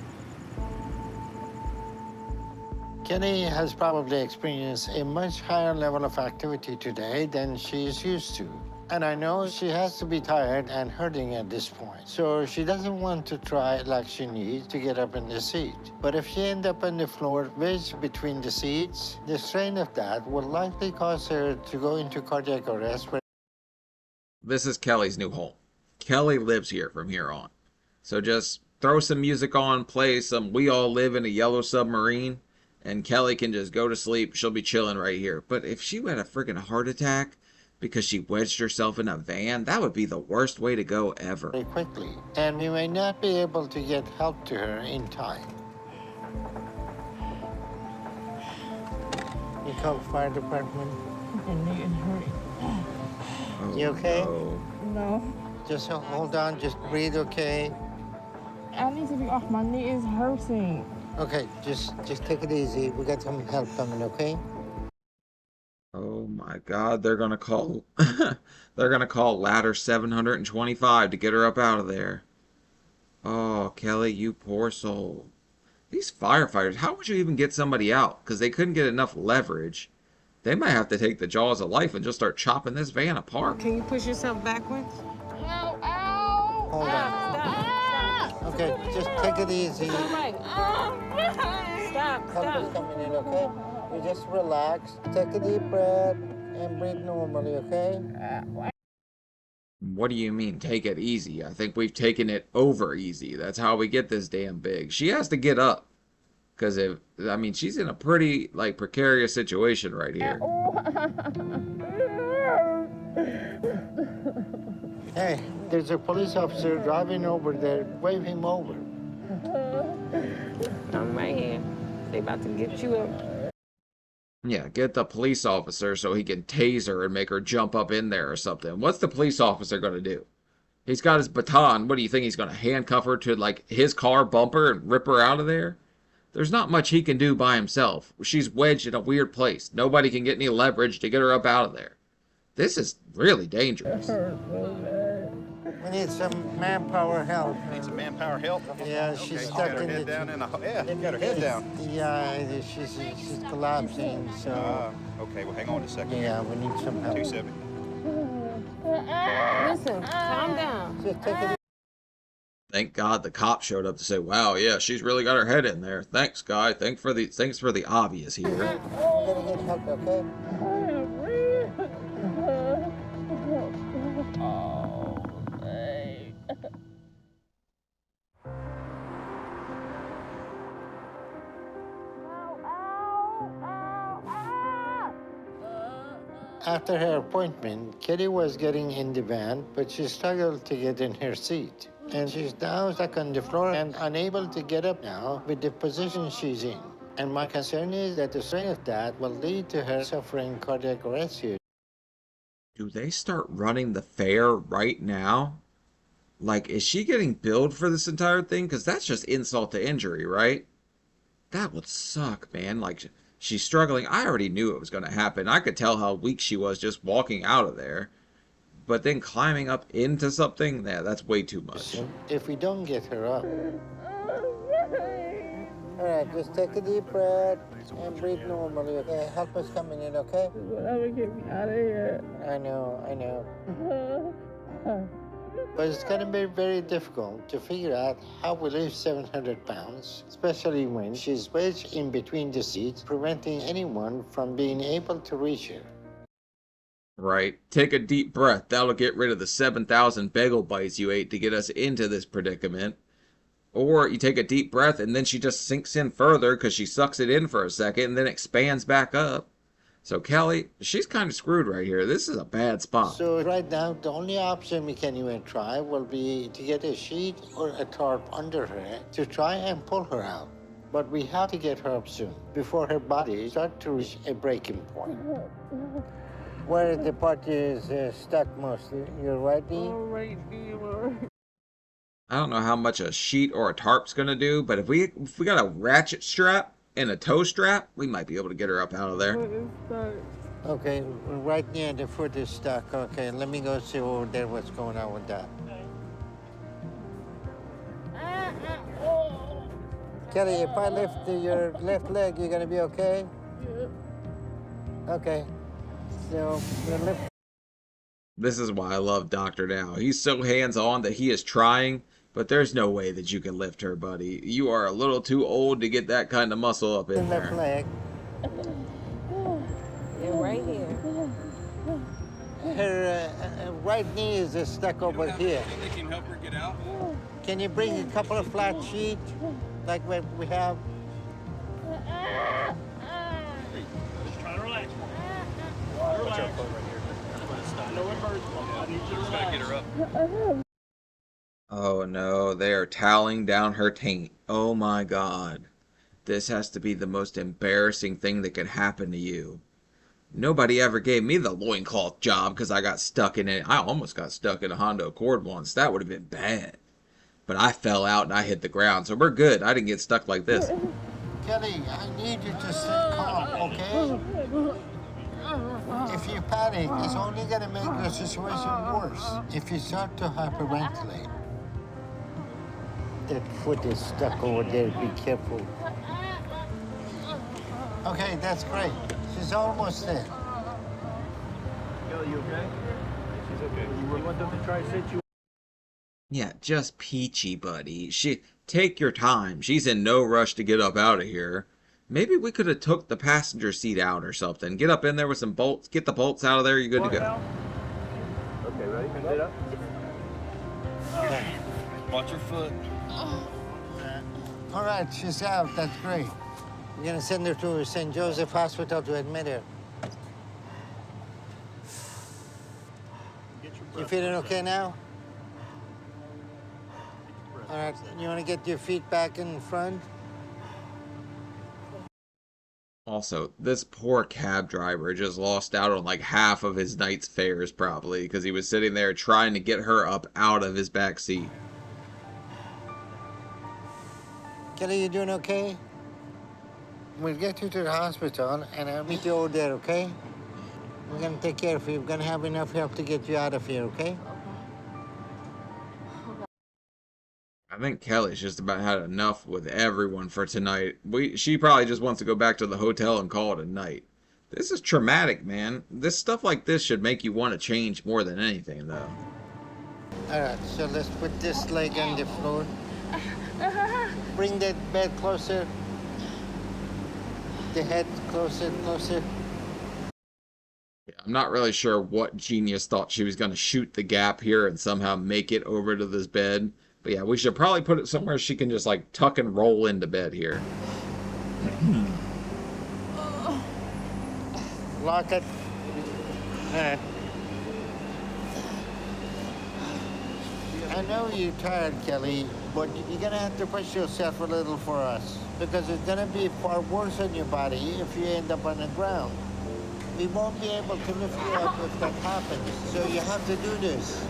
Kelly has probably experienced a much higher level of activity today than she is used to. And I know she has to be tired and hurting at this point. So she doesn't want to try like she needs to get up in the seat. But if she ends up on the floor wedged between the seats, the strain of that will likely cause her to go into cardiac arrest. This is Kelly's new home. Kelly lives here from here on. So just throw some music on, play some We All Live in a Yellow Submarine, and Kelly can just go to sleep. She'll be chilling right here. But if she had a freaking heart attack because she wedged herself in a van, that would be the worst way to go ever. Very quickly, and we may not be able to get help to her in time. You call the fire department? My knee is hurting. Oh, You okay? no. No. Just hold on, just breathe, okay? I need to be off. My knee is hurting. Okay, just take it easy. We got some help coming, okay? Oh my God, they're gonna call they're gonna call ladder 725 to get her up out of there. Oh, Kelly, you poor soul. These firefighters, how would you even get somebody out? Because they couldn't get enough leverage. They might have to take the jaws of life and just start chopping this van apart. Can you push yourself backwards? Ow, ow. Hold on. Stop. Okay, just take it easy. Right. Stop. Help is coming in, okay? You just relax, take a deep breath, and breathe normally, okay? What do you mean, take it easy? I think we've taken it over easy. That's how we get this damn big. She has to get up. Because I mean, she's in a pretty, like, precarious situation right here. Hey, there's a police officer driving over there. Wave him over. I'm right here. They about to get you up. Yeah, get the police officer so he can tase her and make her jump up in there or something. What's the police officer going to do? He's got his baton. What do you think? He's going to handcuff her to, like, his car bumper and rip her out of there? There's not much he can do by himself. She's wedged in a weird place. Nobody can get any leverage to get her up out of there. This is really dangerous. We need some manpower help. Need some manpower help? Yeah, she's Okay, stuck got her in head the... down in a... Yeah, got her head down. Yeah, she's collapsing, so... Okay, well, hang on a second. Yeah, we need some help. 270. Listen, calm down. Just take it Thank God the cop showed up to say, "Wow, yeah, she's really got her head in there. Thanks, guy. Thanks for the obvious here." We're gonna get help, okay? After her appointment, Kitty was getting in the van, but she struggled to get in her seat. And she's now stuck on the floor and unable to get up now with the position she's in. And my concern is that the strain of that will lead to her suffering cardiac arrest here. Do they start running the fair right now? Like, is she getting billed for this entire thing? Because that's just insult to injury, right? That would suck, man. Like, she's struggling. I already knew it was going to happen. I could tell how weak she was just walking out of there. But then climbing up into something, yeah, that's way too much. If we don't get her up. All right, just take a deep breath and breathe normally, okay? Help us coming in, okay? Whatever, get me out of here. I know. But it's going to be very difficult to figure out how we lift 700 pounds, especially when she's wedged in between the seats, preventing anyone from being able to reach her. Right? Take a deep breath. That'll get rid of the 7,000 bagel bites you ate to get us into this predicament. Or you take a deep breath and then she just sinks in further because she sucks it in for a second and then expands back up. So Kelly, she's kind of screwed right here. This is a bad spot. So right now, the only option we can even try will be to get a sheet or a tarp under her to try and pull her out. But we have to get her up soon before her body starts to reach a breaking point. Where the part is stuck mostly? Your right knee? Right knee. I don't know how much a sheet or a tarp's gonna do, but if we got a ratchet strap and a toe strap, we might be able to get her up out of there. Okay, right near the foot is stuck. Okay, let me go see over there what's going on with that. Kelly, if I lift your left leg, you're gonna be okay? Yeah. Okay, so we're gonna lift. This is why I love Dr. Now. He's so hands-on that he is trying, but there's no way that you can lift her, buddy. You are a little too old to get that kind of muscle up in Left there. leg. You're right here. Her right knee is stuck over here. They can help her get out. Can you bring a couple of flat sheets like what we have? Just try to relax. Watch our foot right here. No emergency. I need you to Just gotta get relax. her up. Oh no, they are toweling down her taint. Oh my God. This has to be the most embarrassing thing that could happen to you. Nobody ever gave me the loincloth job because I got stuck in it. I almost got stuck in a Honda Accord once. That would have been bad. But I fell out and I hit the ground, so we're good. I didn't get stuck like this. Kelly, I need you to stay calm, okay? If you panic, it's only going to make your situation worse. If you start to hyperventilate. That foot is stuck over there. Be careful. Okay, that's great. She's almost there. Kelly, you okay? She's okay. You were want them to try to sit you. Yeah, just peachy, buddy. Take your time. She's in no rush to get up out of here. Maybe we could have took the passenger seat out or something. Get up in there with some bolts. Get the bolts out of there. You're good to go. Okay, ready? Sit up. Watch your foot. All right, she's out. That's great. We're going to send her to St. Joseph Hospital to admit her. You feeling okay now? All right, you want to get your feet back in front? Also, this poor cab driver just lost out on like half of his night's fares probably because he was sitting there trying to get her up out of his back seat. Kelly, you doing okay? We'll get you to the hospital and I'll meet you over there, okay? We're gonna take care of you. We're gonna have enough help to get you out of here, okay? I think Kelly's just about had enough with everyone for tonight. She probably just wants to go back to the hotel and call it a night. This is traumatic, man. This stuff like this should make you want to change more than anything, though. All right, so let's put this leg on the floor. Bring that bed closer. The head closer, closer. Yeah, I'm not really sure what genius thought she was going to shoot the gap here and somehow make it over to this bed. But yeah, we should probably put it somewhere she can just like tuck and roll into bed here. Lock it. All right. I know you're tired, Kelly, but you're gonna have to push yourself a little for us because it's gonna be far worse on your body if you end up on the ground. We won't be able to lift you up if that happens, so you have to do this.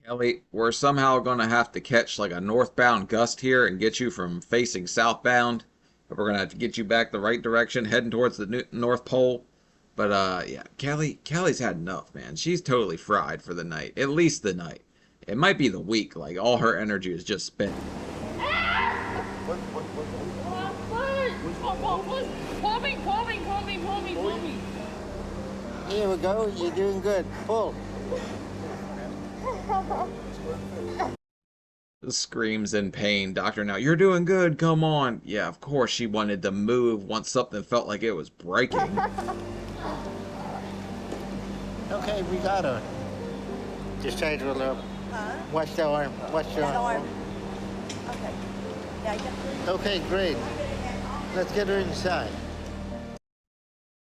Kelly, we're somehow going to have to catch like a northbound gust here and get you from facing southbound. But we're going to have to get you back the right direction, heading towards the North Pole. But, yeah, Kelly's had enough, man. She's totally fried for the night. At least the night. It might be the week. Like, all her energy is just spent. Pull me. Here we go. You're doing good. Pull. Screams in pain. Doctor, now you're doing good. Come on. Yeah, of course she wanted to move once something felt like it was breaking. Okay, we got her. Just try to roll up. Watch the arm. Watch the arm. Okay. Yeah, I get Okay, great. Let's get her inside.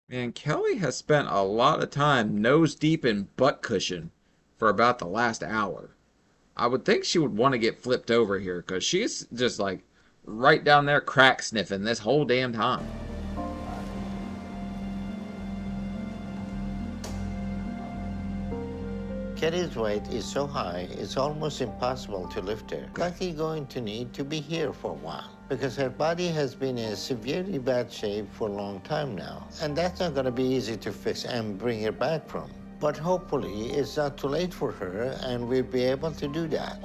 Man, Kelly has spent a lot of time nose deep in butt cushion for about the last hour. I would think she would want to get flipped over here because she's just like right down there crack sniffing this whole damn time. Kelly's weight is so high, it's almost impossible to lift her. Likely going to need to be here for a while because her body has been in severely bad shape for a long time now. And that's not going to be easy to fix and bring her back from. But hopefully it's not too late for her and we'll be able to do that.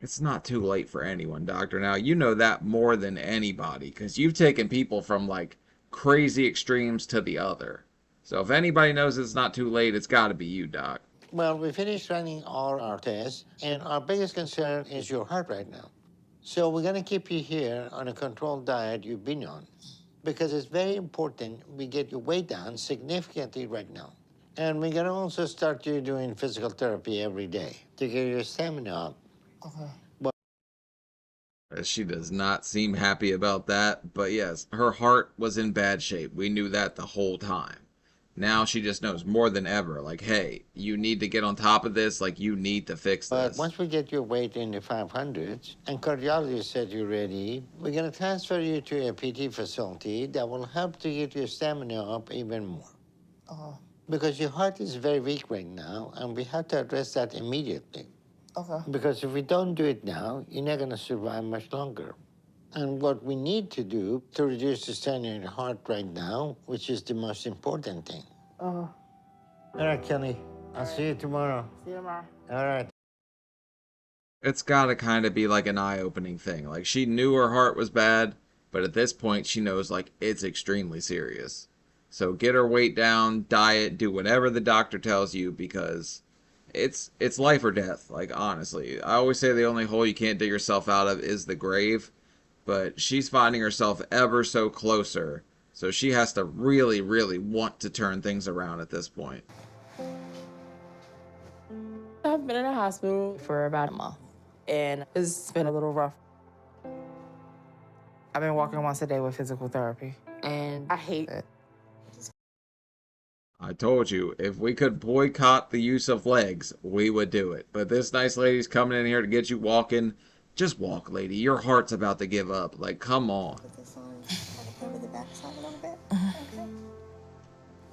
It's not too late for anyone, Doctor. Now, you know that more than anybody because you've taken people from like crazy extremes to the other. So if anybody knows it's not too late, it's got to be you, Doc. Well, we finished running all our tests, and our biggest concern is your heart right now. So we're going to keep you here on a controlled diet you've been on, because it's very important we get your weight down significantly right now. And we're going to also start you doing physical therapy every day to get your stamina up. She does not seem happy about that, but yes, her heart was in bad shape. We knew that the whole time. Now she just knows more than ever, like, hey, you need to get on top of this, like, you need to fix But this. once we get your weight in the 500s and cardiologist said you're ready, we're going to transfer you to a PT facility that will help to get your stamina up even more. Because your heart is very weak right now, and we have to address that immediately. Because if we don't do it now, you're not going to survive much longer. And what we need to do to reduce the strain in your heart right now, which is the most important thing. All right, Kelly. I'll see you tomorrow. See you tomorrow. All right. It's gotta kind of be like an eye-opening thing. Like, she knew her heart was bad, but at this point she knows, like, it's extremely serious. So get her weight down, diet, do whatever the doctor tells you, because it's life or death. Like, honestly, I always say the only hole you can't dig yourself out of is the grave, but she's finding herself ever so closer, so she has to really, really want to turn things around at this point. I've been in a hospital for about a month, and it's been a little rough. I've been walking once a day with physical therapy, and I hate it. I told you, if we could boycott the use of legs, we would do it. But this nice lady's coming in here to get you walking. Just walk, lady. Your heart's about to give up. Like, come on. Put this on, kind of cover the backside a little bit. Okay.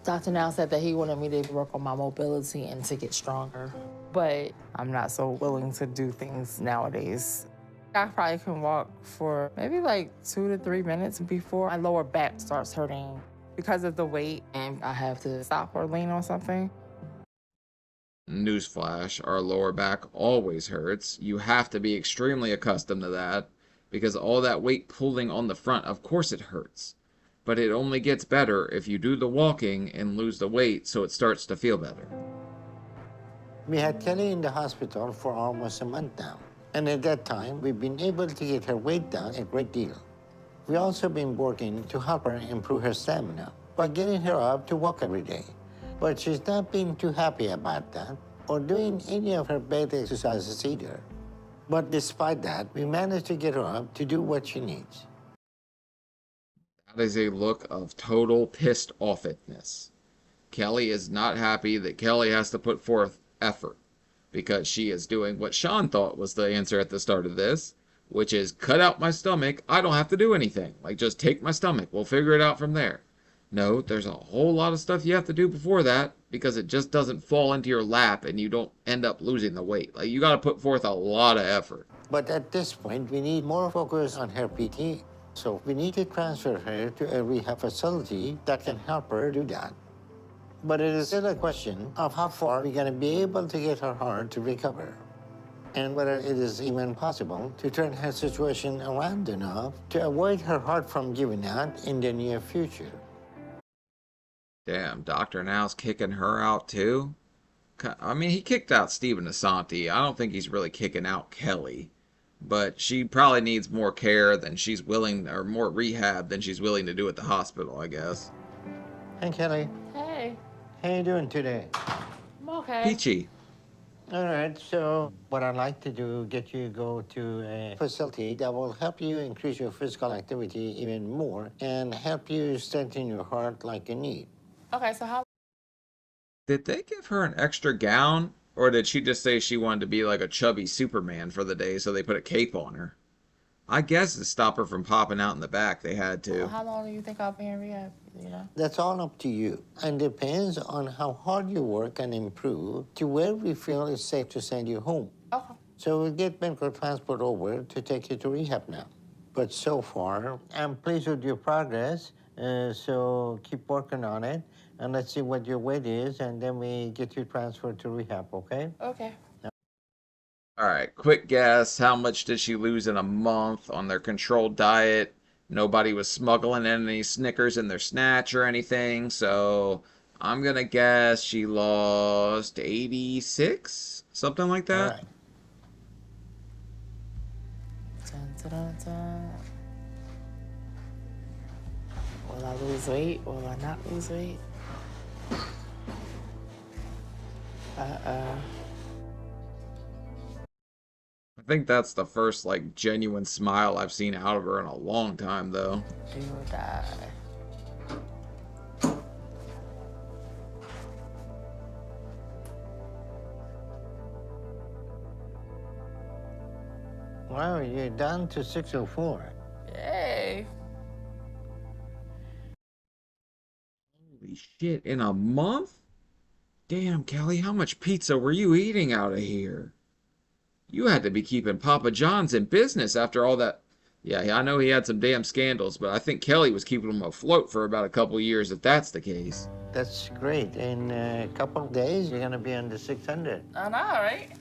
Doctor now said that he wanted me to work on my mobility and to get stronger. But I'm not so willing to do things nowadays. I probably can walk for maybe like 2 to 3 minutes before my lower back starts hurting because of the weight, and I have to stop or lean on something. Newsflash, our lower back always hurts. You have to be extremely accustomed to that, because all that weight pulling on the front, of course it hurts. But it only gets better if you do the walking and lose the weight, so it starts to feel better. We had Kelly in the hospital for almost a month now. And at that time, we've been able to get her weight down a great deal. We've also been working to help her improve her stamina by getting her up to walk every day. But she's not been too happy about that or doing any of her bed exercises either. But despite that, we managed to get her up to do what she needs. That is a look of total pissed offness. Kelly is not happy that Kelly has to put forth effort, because she is doing what Sean thought was the answer at the start of this, which is cut out my stomach. I don't have to do anything. Like, just take my stomach. We'll figure it out from there. No, there's a whole lot of stuff you have to do before that, because it just doesn't fall into your lap and you don't end up losing the weight. Like, you got to put forth a lot of effort. But at this point, we need more focus on her PT. So we need to transfer her to a rehab facility that can help her do that. But it is still a question of how far we're going to be able to get her heart to recover, and whether it is even possible to turn her situation around enough to avoid her heart from giving out in the near future. Damn, Dr. Now's kicking her out too? I mean, he kicked out Stephen Asante. I don't think he's really kicking out Kelly. But she probably needs more care than she's willing, or more rehab than she's willing to do at the hospital, I guess. Hey, Kelly. Hey, How you doing today? I'm okay. Peachy. All right, so what I'd like to do, get you to go to a facility that will help you increase your physical activity even more and help you strengthen your heart like you need. Okay, so how? Did they give her an extra gown? Or did she just say she wanted to be like a chubby Superman for the day, so they put a cape on her? I guess to stop her from popping out in the back, they had to. How long do you think I'll be in rehab? You know? That's all up to you, and depends on how hard you work and improve to where we feel it's safe to send you home. Okay. So we'll get medical transport over to take you to rehab now. But so far, I'm pleased with your progress, so keep working on it, and let's see what your weight is, and then we get you transferred to rehab, okay? Okay. All right, quick guess. How much did she lose in a month on their controlled diet? Nobody was smuggling in any Snickers in their snatch or anything, so I'm going to guess she lost 86? Something like that? All right. Dun, dun, dun, dun. Will I lose weight? Will I not lose weight? I think that's the first, like, genuine smile I've seen out of her in a long time, though. Do or die. Wow, you're down to 604. Yay. Holy shit, in a month? Damn, Kelly, how much pizza were you eating out of here? You had to be keeping Papa John's in business after all that. Yeah, I know he had some damn scandals, but I think Kelly was keeping him afloat for about a couple years if that's the case. That's great. In a couple of days, you're gonna be under 600. I know, right?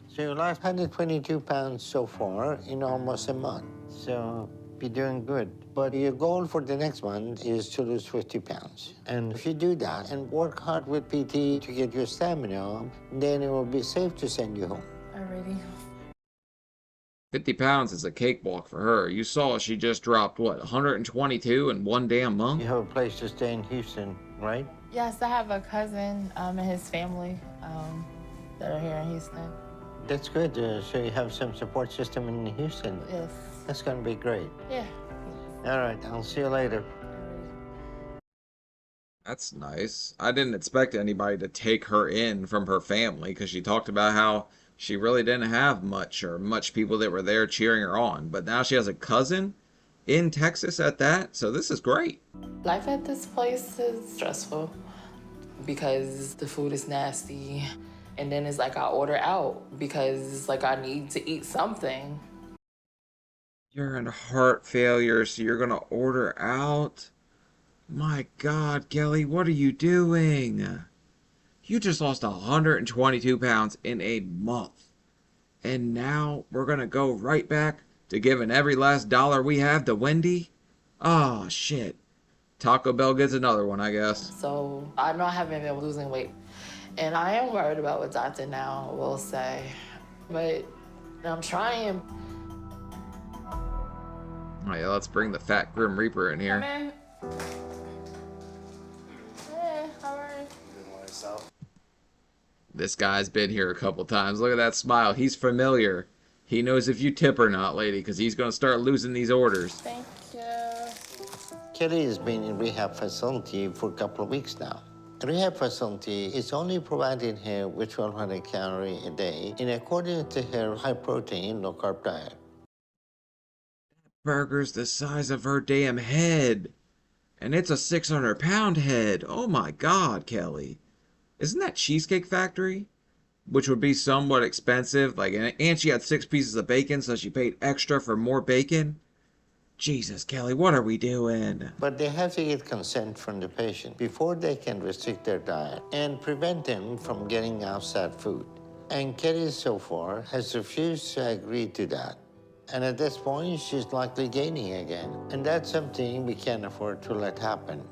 So you lost 122 pounds so far in almost a month. So you're doing good. But your goal for the next month is to lose 50 pounds. And if you do that and work hard with PT to get your stamina up, then it will be safe to send you home. Alrighty. 50 pounds is a cakewalk for her. You saw she just dropped, what, 122 in one damn month? You have a place to stay in Houston, right? Yes, I have a cousin and his family that are here in Houston. That's good. So you have some support system in Houston. Yes. That's gonna be great. Yeah. All right, I'll see you later. That's nice. I didn't expect anybody to take her in from her family because she talked about how she really didn't have much people that were there cheering her on. But now she has a cousin in Texas at that, so this is great. Life at this place is stressful because the food is nasty. And then it's like I order out because it's like I need to eat something. You're in heart failure, so you're gonna order out? My God, Kelly, what are you doing? You just lost 122 pounds in a month. And now we're gonna go right back to giving every last dollar we have to Wendy? Oh, shit. Taco Bell gets another one, I guess. So I know I haven't been losing weight. And I am worried about what Doctor now will say. But I'm trying. Oh yeah, let's bring the fat Grim Reaper in here. Come in. Hey, how are you? This guy's been here a couple times. Look at that smile. He's familiar. He knows if you tip or not, lady, because he's going to start losing these orders. Thank you. Kelly has been in rehab facility for a couple of weeks now. The rehab facility is only providing her with 1,200 calories a day in accordance to her high-protein, low-carb diet. Burger's the size of her damn head. And it's a 600-pound head. Oh my God, Kelly. Isn't that Cheesecake Factory? Which would be somewhat expensive. Like, and she had 6 pieces of bacon, so she paid extra for more bacon. Jesus, Kelly, what are we doing? But they have to get consent from the patient before they can restrict their diet and prevent them from getting outside food. And Kelly, so far, has refused to agree to that. And at this point, she's likely gaining again. And that's something we can't afford to let happen.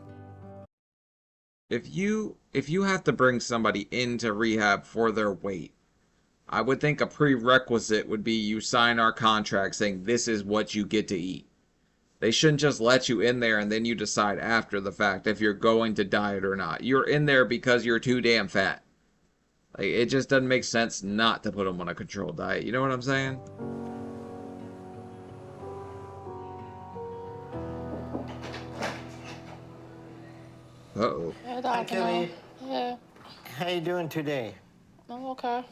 If you have to bring somebody into rehab for their weight, I would think a prerequisite would be you sign our contract saying this is what you get to eat. They shouldn't just let you in there and then you decide after the fact if you're going to diet or not. You're in there because you're too damn fat. Like, it just doesn't make sense not to put them on a controlled diet. You know what I'm saying? Uh-oh. Hey, Doctor. Hi, Kelly. Yeah, How you doing today? I'm okay.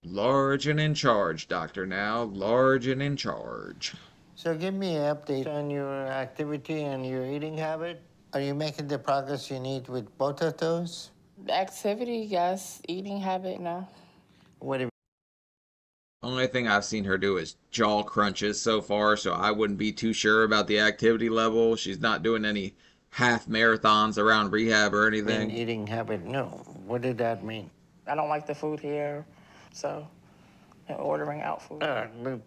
Large and in charge, Doctor Now. Large and in charge. So give me an update on your activity and your eating habit. Are you making the progress you need with both of those? Activity, yes. Eating habit, no. What have Only thing I've seen her do is jaw crunches so far, so I wouldn't be too sure about the activity level. She's not doing any half marathons around rehab or anything. eating habit? No. What did that mean? I don't like the food here, so I'm ordering out food.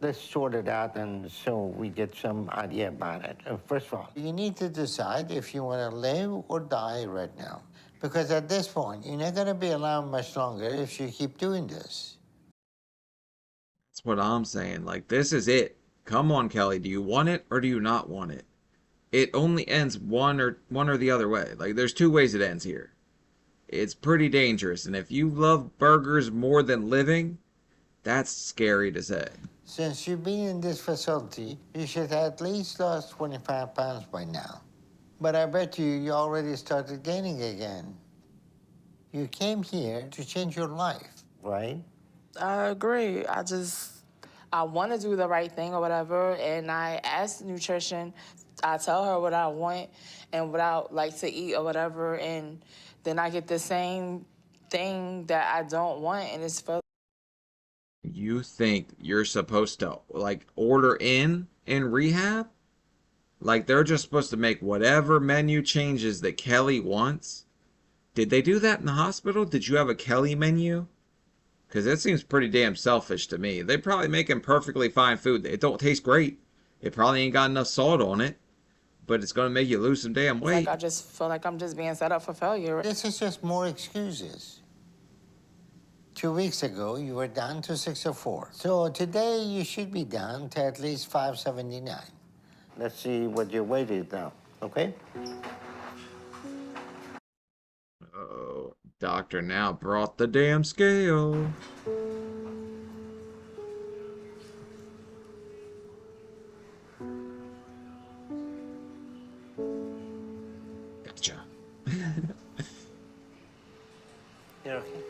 Let's sort it out and so we get some idea about it. First of all, you need to decide if you want to live or die right now. Because at this point, you're not going to be around much longer if you keep doing this. That's what I'm saying. Like, this is it. Come on, Kelly. Do you want it or do you not want it? It only ends one or the other way. Like, there's 2 ways it ends here. It's pretty dangerous. And if you love burgers more than living, that's scary to say. Since you've been in this facility, you should have at least lost 25 pounds by now. But I bet you already started gaining again. You came here to change your life, right? I agree. I want to do the right thing or whatever, and I ask nutrition. I tell her what I want and what I like to eat or whatever, and then I get the same thing that I don't want, and it's for. You think you're supposed to, like, order in rehab? Like, they're just supposed to make whatever menu changes that Kelly wants? Did they do that in the hospital? Did you have a Kelly menu? Because that seems pretty damn selfish to me. They probably making perfectly fine food. It don't taste great. It probably ain't got enough salt on it. But it's going to make you lose some damn weight. Like, I just feel like I'm just being set up for failure. This is just more excuses. 2 weeks ago, you were down to 604. So today, you should be down to at least 579. Let's see what your weight is now, okay? Oh, doctor now brought the damn scale. Gotcha. You're okay.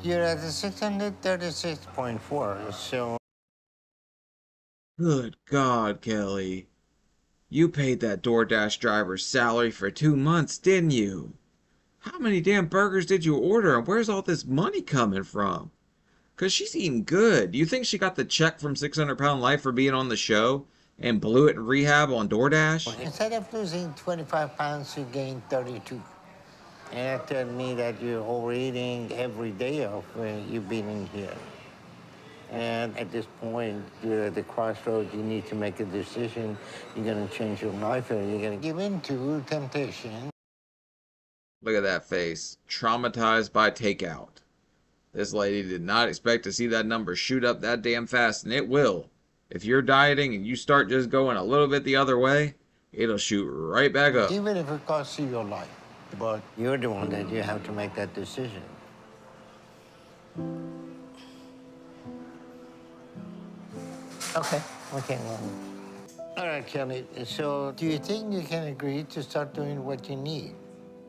You're at the 636.4, so... Good God, Kelly. You paid that DoorDash driver's salary for 2 months, didn't you? How many damn burgers did you order, and where's all this money coming from? 'Cause she's eating good. Do you think she got the check from 600 Pound Life for being on the show and blew it in rehab on DoorDash? Instead of losing 25 pounds, you gained 32. And that tells me that you're overeating every day of you being in here. And at this point, you're at the crossroads. You need to make a decision. You're going to change your life, or you're going to give in to temptation. Look at that face. Traumatized by takeout. This lady did not expect to see that number shoot up that damn fast, and it will. If you're dieting and you start just going a little bit the other way, it'll shoot right back up. Even if it costs you your life. But you're the one that you have to make that decision. Okay. Okay, well. All right, Kelly. So do you think you can agree to start doing what you need?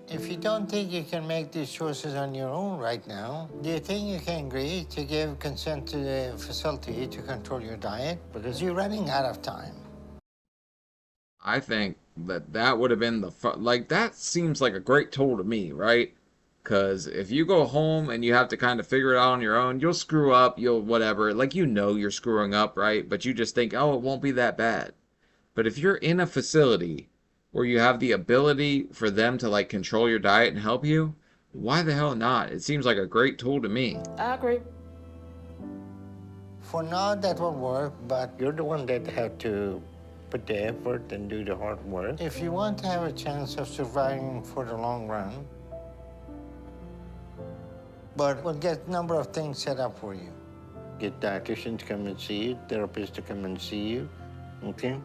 If you don't think you can make these choices on your own right now, do you think you can agree to give consent to the facility to control your diet? Because you're running out of time. I think that would have been like, that seems like a great tool to me, right? Because if you go home and you have to kind of figure it out on your own, you'll screw up, you'll whatever. Like, you know you're screwing up, right? But you just think, oh, it won't be that bad. But if you're in a facility where you have the ability for them to, like, control your diet and help you, why the hell not? It seems like a great tool to me. I agree. For now, that will work, but you're the one that had to put the effort and do the hard work. If you want to have a chance of surviving for the long run, but we'll get a number of things set up for you. Get dietitians to come and see you, therapists to come and see you, okay?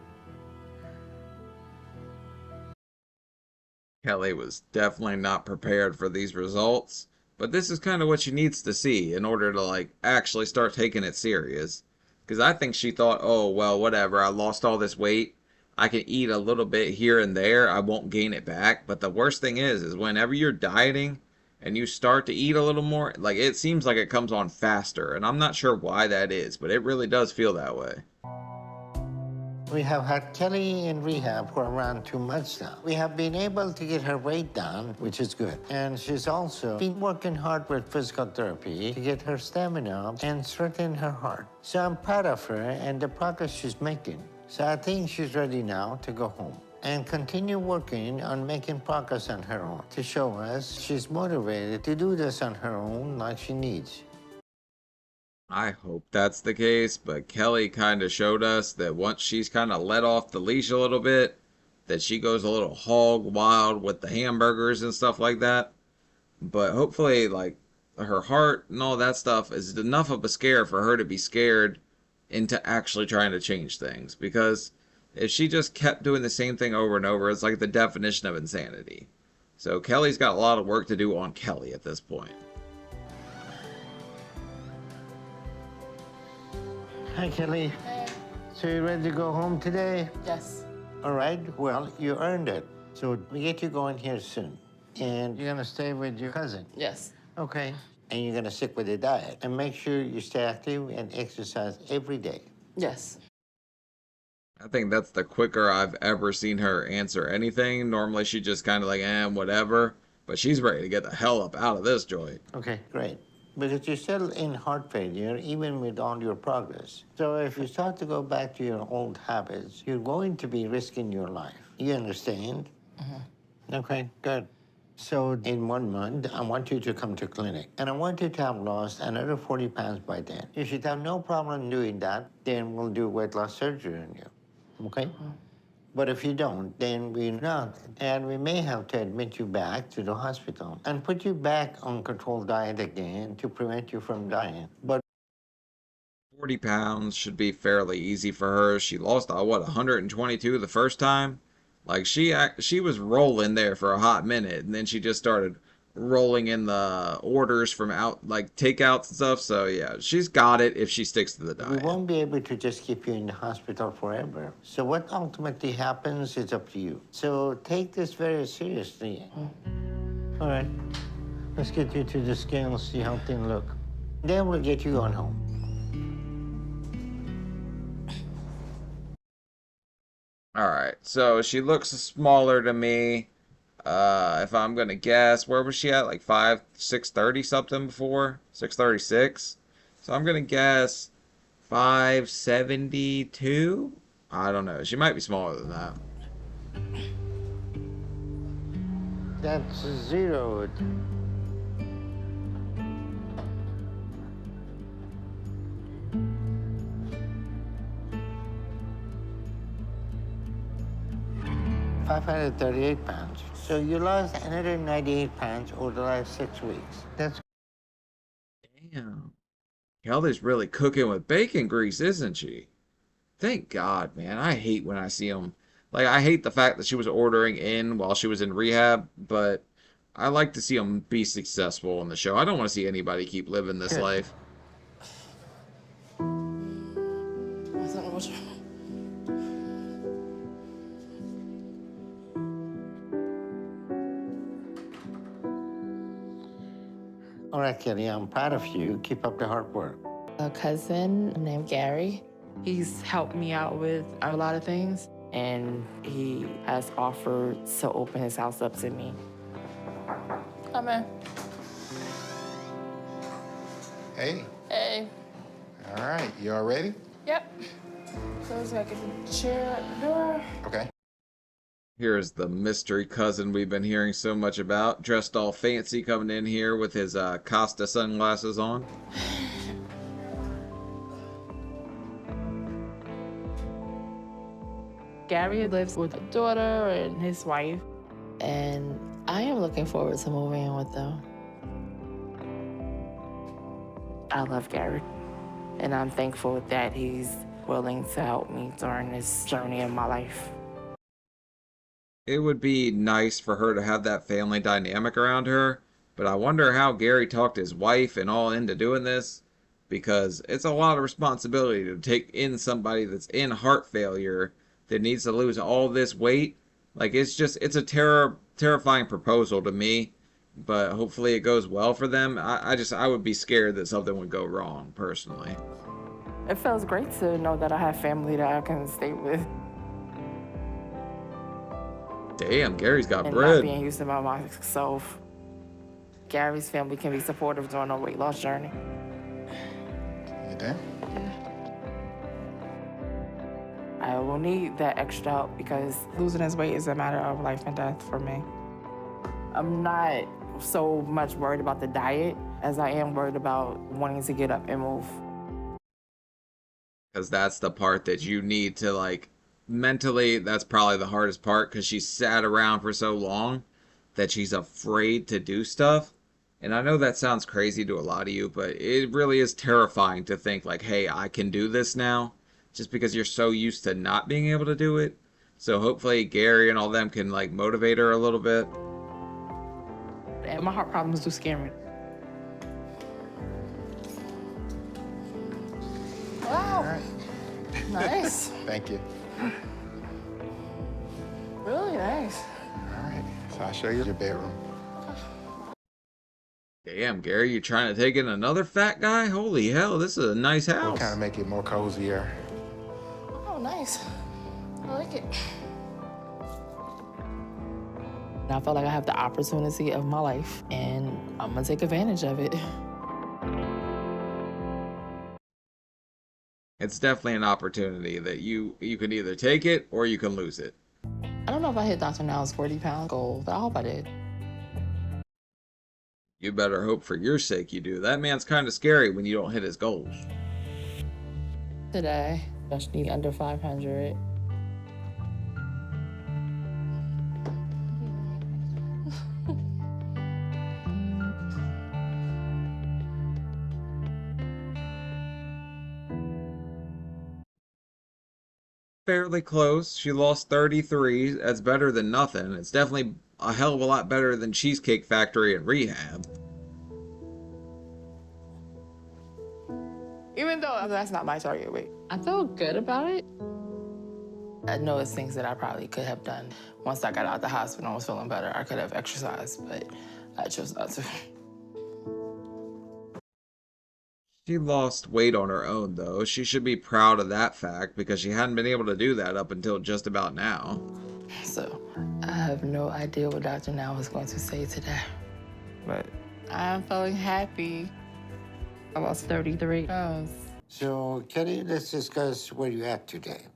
Kelly was definitely not prepared for these results, but this is kind of what she needs to see in order to, like, actually start taking it serious. Because I think she thought, oh, well, whatever, I lost all this weight. I can eat a little bit here and there. I won't gain it back. But the worst thing is whenever you're dieting and you start to eat a little more, like, it seems like it comes on faster. And I'm not sure why that is, but it really does feel that way. We have had Kelly in rehab for around 2 months now. We have been able to get her weight down, which is good. And she's also been working hard with physical therapy to get her stamina and strengthen her heart. So I'm proud of her and the progress she's making. So I think she's ready now to go home and continue working on making progress on her own to show us she's motivated to do this on her own like she needs. I hope that's the case, but Kelly kind of showed us that once she's kind of let off the leash a little bit, that she goes a little hog wild with the hamburgers and stuff like that. But hopefully, like, her heart and all that stuff is enough of a scare for her to be scared into actually trying to change things. Because if she just kept doing the same thing over and over, it's like the definition of insanity. So Kelly's got a lot of work to do on Kelly at this point. Hi, Kelly. Hey. So you ready to go home today? Yes. All right. Well, you earned it. So we get you going here soon. And you're gonna stay with your cousin? Yes. Okay. And you're gonna stick with the diet. And make sure you stay active and exercise every day. Yes. I think that's the quicker I've ever seen her answer anything. Normally she just kind of like, whatever. But she's ready to get the hell up out of this joint. Okay, great. Because you're still in heart failure, even with all your progress. So if you start to go back to your old habits, you're going to be risking your life. You understand? Okay, good. So in 1 month, I want you to come to clinic. And I want you to have lost another 40 pounds by then. You should have no problem doing that. Then we'll do weight loss surgery on you, okay? But if you don't, then we're not. And we may have to admit you back to the hospital and put you back on controlled diet again to prevent you from dying. But 40 pounds should be fairly easy for her. She lost, 122 the first time? Like, she was rolling there for a hot minute, and then she just started rolling in the orders from like takeouts and stuff. So yeah, she's got it if she sticks to the diet. we won't be able to just keep you in the hospital forever. So what ultimately happens is up to you. So take this very seriously. All right, let's get you to the scale, see how things look. Then we'll get you on home. All right, so she looks smaller to me. If I'm gonna guess, where was she at? Like 630 something before? 636. So I'm gonna guess 572. I don't know. She might be smaller than that. That's zeroed. £538. So you lost another 98 pounds over the last 6 weeks. That's Damn. Kelly's really cooking with bacon grease, isn't she? Thank God, man. I hate when I see them. Like, I hate the fact that she was ordering in while she was in rehab, but I like to see them be successful on the show. I don't want to see anybody keep living this life. all right, Kelly, I'm proud of you. Keep up the hard work. A cousin named Gary. He's helped me out with a lot of things, and he has offered to open his house up to me. Come in. Hey. Hey. All right, you all ready? Yep. So it's like a chair at the door. Okay. Here's the mystery cousin we've been hearing so much about, dressed all fancy, coming in here with his Costa sunglasses on. Gary lives with a daughter and his wife, and I am looking forward to moving in with them. I love Gary, and I'm thankful that he's willing to help me during this journey in my life. It would be nice for her to have that family dynamic around her, but I wonder how Gary talked his wife and all into doing this, because it's a lot of responsibility to take in somebody that's in heart failure that needs to lose all this weight. Like, it's a terrifying proposal to me, but hopefully it goes well for them. I would be scared that something would go wrong, personally. It feels great to know that I have family that I can stay with. Damn, Gary's got and bread. Not being used by myself. Gary's family can be supportive during our weight loss journey. You done? I will need that extra help because losing his weight is a matter of life and death for me. I'm not so much worried about the diet as I am worried about wanting to get up and move. Because that's the part that you need to, like, mentally, that's probably the hardest part, because she's sat around for so long that she's afraid to do stuff. And I know that sounds crazy to a lot of you, but it really is terrifying to think, like, hey, I can do this now, just because you're so used to not being able to do it. So hopefully Gary and all them can, like, motivate her a little bit. And my heart problems do scare me. Wow. All right. Nice. Thank you. Really nice. All right, so I'll show you your bedroom. Damn, Gary, you trying to take in another fat guy? Holy hell, this is a nice house. We'll kind of make it more cozier. Oh, nice. I like it. I feel like I have the opportunity of my life, and I'm gonna take advantage of it. It's definitely an opportunity that you can either take it or you can lose it. I don't know if I hit Dr. Now's 40-pound goal, but I hope I did. You better hope for your sake you do. That man's kind of scary when you don't hit his goals. Today, I just need under 500. Fairly close. She lost 33. That's better than nothing. It's definitely a hell of a lot better than Cheesecake Factory and rehab. Even though that's not my target weight, I feel good about it. I know it's things that I probably could have done. Once I got out of the hospital and was feeling better, I could have exercised, but I chose not to. She lost weight on her own, though. She should be proud of that fact because she hadn't been able to do that up until just about now. So, I have no idea what Dr. Now is going to say today. But I'm feeling happy. I lost 33 pounds. So, Kelly, let's discuss where you're at today.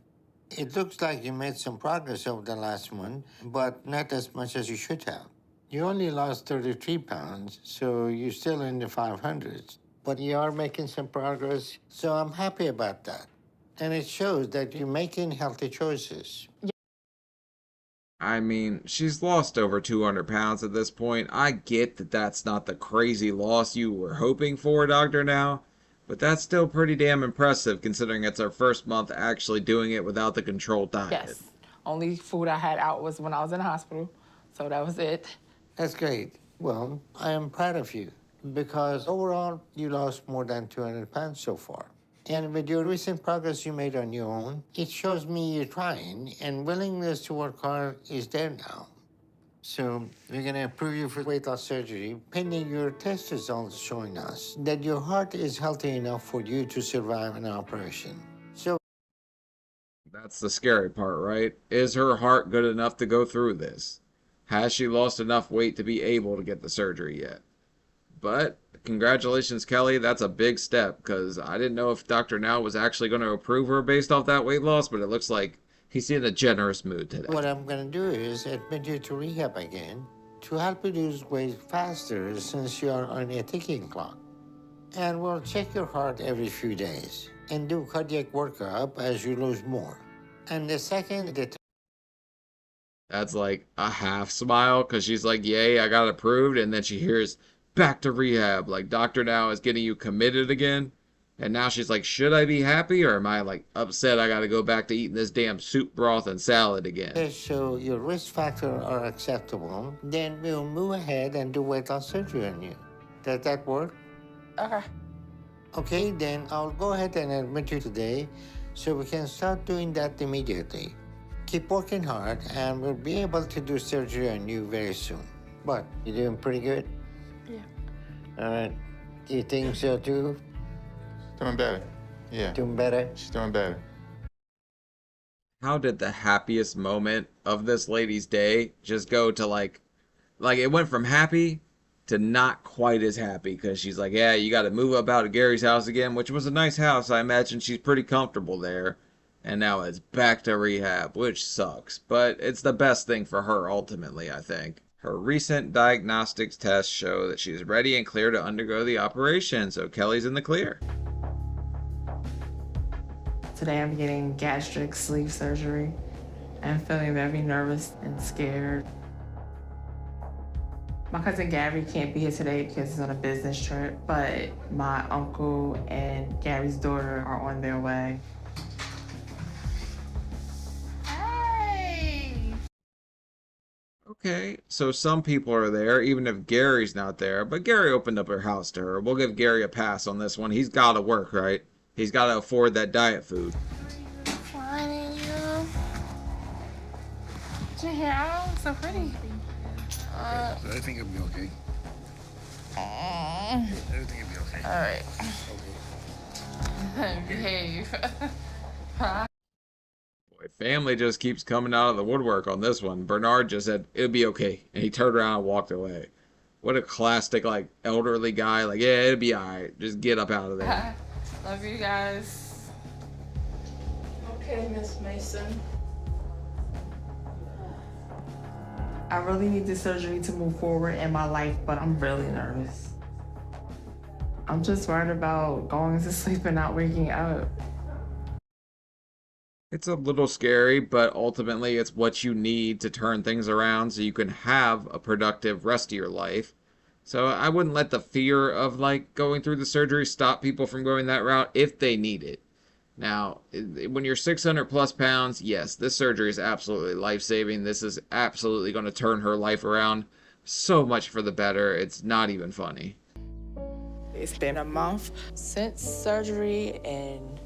It looks like you made some progress over the last month, but not as much as you should have. You only lost 33 pounds, so you're still in the 500s. But you are making some progress, so I'm happy about that. And it shows that you're making healthy choices. I mean, she's lost over 200 pounds at this point. I get that that's not the crazy loss you were hoping for, Dr. Now, but that's still pretty damn impressive considering it's our first month actually doing it without the controlled diet. Yes. Only food I had out was when I was in the hospital, so that was it. That's great. Well, I am proud of you because overall, you lost more than 200 pounds so far. And with your recent progress you made on your own, it shows me you're trying and willingness to work hard is there now. So we're gonna approve you for weight loss surgery pending your test results showing us that your heart is healthy enough for you to survive an operation. So That's the scary part, right? Is her heart good enough to go through this? Has she lost enough weight to be able to get the surgery yet? But congratulations, Kelly. That's a big step because I didn't know if Dr. Now was actually going to approve her based off that weight loss, but it looks like he's in a generous mood today. what I'm gonna do is admit you to rehab again to help you lose weight faster since you are on a ticking clock. And we'll check your heart every few days and do cardiac workup as you lose more. And the second the That's like a half smile because she's like, yay, I got approved. And then she hears back to rehab. Like Dr. Now is getting you committed again. And now she's like, should I be happy or am I like upset I got to go back to eating this damn soup broth and salad again? tests show your risk factors are acceptable, then we'll move ahead and do weight loss surgery on you. Does that work? Okay. Okay, then I'll go ahead and admit you today so we can start doing that immediately. Keep working hard and we'll be able to do surgery on you very soon. But you doing pretty good? Yeah. All right. Do you think so too? Doing better. Yeah. Doing better? She's doing better. How did the happiest moment of this lady's day just go to like it went from happy to not quite as happy because she's like, yeah, you got to move up out of Gary's house again, which was a nice house. I imagine she's pretty comfortable there. And now it's back to rehab, which sucks. But it's the best thing for her ultimately, I think. Her recent diagnostics tests show that she's ready and clear to undergo the operation, so Kelly's in the clear. Today I'm getting gastric sleeve surgery. I'm feeling very nervous and scared. My cousin Gary can't be here today because he's on a business trip, but my uncle and Gary's daughter are on their way. Hey! Okay, so some people are there, even if Gary's not there, but Gary opened up her house to her. We'll give Gary a pass on this one. He's got to work, right? He's got to afford that diet food. Finding you. Your hair out so pretty. I think it'll be okay. Everything will be okay. All right. Behave. Boy, family just keeps coming out of the woodwork on this one. Bernard just said, it'll be okay. And he turned around and walked away. What a classic, like, elderly guy. Like, yeah, it'll be all right. Just get up out of there. Love you guys. Okay, Miss Mason. I really need this surgery to move forward in my life, but I'm really nervous. I'm just worried about going to sleep and not waking up. It's a little scary, but ultimately it's what you need to turn things around so you can have a productive rest of your life. So I wouldn't let the fear of like going through the surgery stop people from going that route if they need it. Now, when you're 600 plus pounds, yes, this surgery is absolutely life-saving. This is absolutely going to turn her life around so much for the better. It's not even funny. It's been a month since surgery, and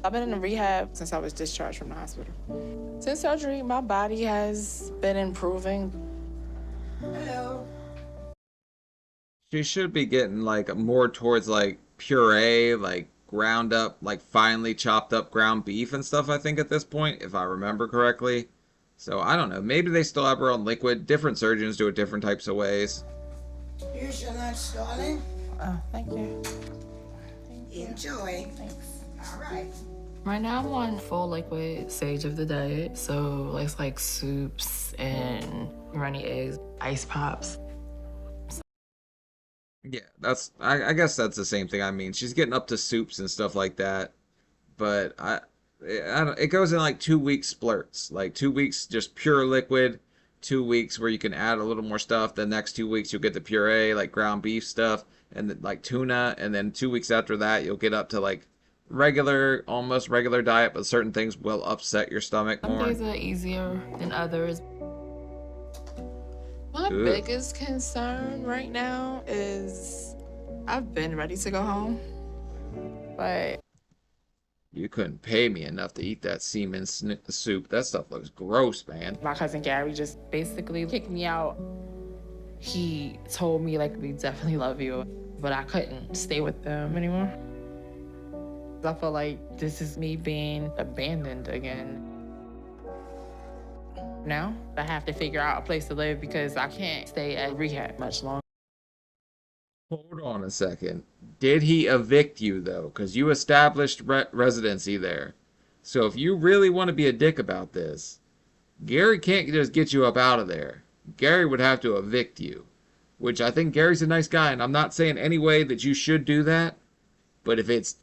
I've been in rehab since I was discharged from the hospital. Since surgery, my body has been improving. Hello. She should be getting like more towards like puree, like ground up, like finely chopped up ground beef and stuff, I think, at this point, if I remember correctly. So I don't know. Maybe they still have her on liquid. Different surgeons do it different types of ways. Here's your lunch, darling. Oh, thank you. Enjoy. Thanks. All right. Right now I'm on full liquid stage of the diet. So it's like soups and runny eggs, ice pops. Yeah, I guess that's the same thing. I mean, she's getting up to soups and stuff like that, but I don't, it goes in like 2 week splurts. Like 2 weeks just pure liquid, 2 weeks where you can add a little more stuff. The next 2 weeks you'll get the puree, like ground beef stuff, and like tuna, and then 2 weeks after that you'll get up to like regular, almost regular diet, but certain things will upset your stomach Some more. days are easier than others. My biggest concern right now is I've been ready to go home, but You couldn't pay me enough to eat that semen soup. That stuff looks gross, man. my cousin Gary just basically kicked me out. He told me, like, we definitely love you, but I couldn't stay with them anymore. I feel like this is me being abandoned again. Now I have to figure out a place to live because I can't stay at rehab much longer. Hold on a second. Did he evict you, though? Because you established residency there. So if you really want to be a dick about this, Gary can't just get you up out of there. Gary would have to evict you. Which I think Gary's a nice guy, and I'm not saying any way that you should do that. But if it's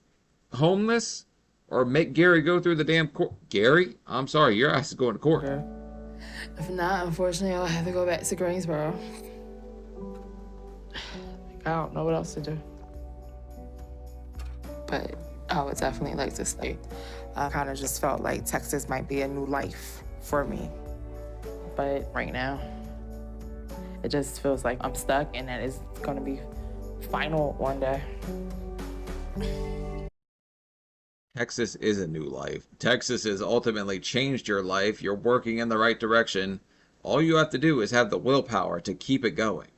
homeless, or make Gary go through the damn court... Gary, I'm sorry, your ass is going to court. Okay. If not, unfortunately, I'll have to go back to Greensboro. I don't know what else to do. But I would definitely like to stay. I kind of just felt like Texas might be a new life for me. But right now, it just feels like I'm stuck and that it's gonna be final one day. Texas is a new life. Texas has ultimately changed your life. You're working in the right direction. All you have to do is have the willpower to keep it going.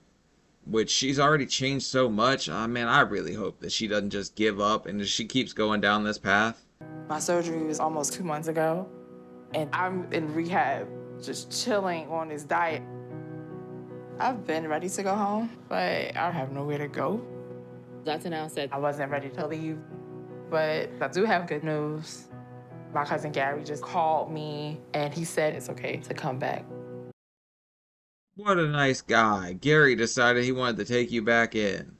Which she's already changed so much. Man, I really hope that she doesn't just give up and she keeps going down this path. My surgery was almost 2 months ago, and I'm in rehab, just chilling on this diet. I've been ready to go home, but I have nowhere to go. Dr. Now said I wasn't ready to leave, but I do have good news. My cousin Gary just called me, and he said it's okay to come back. What a nice guy. Gary decided he wanted to take you back in.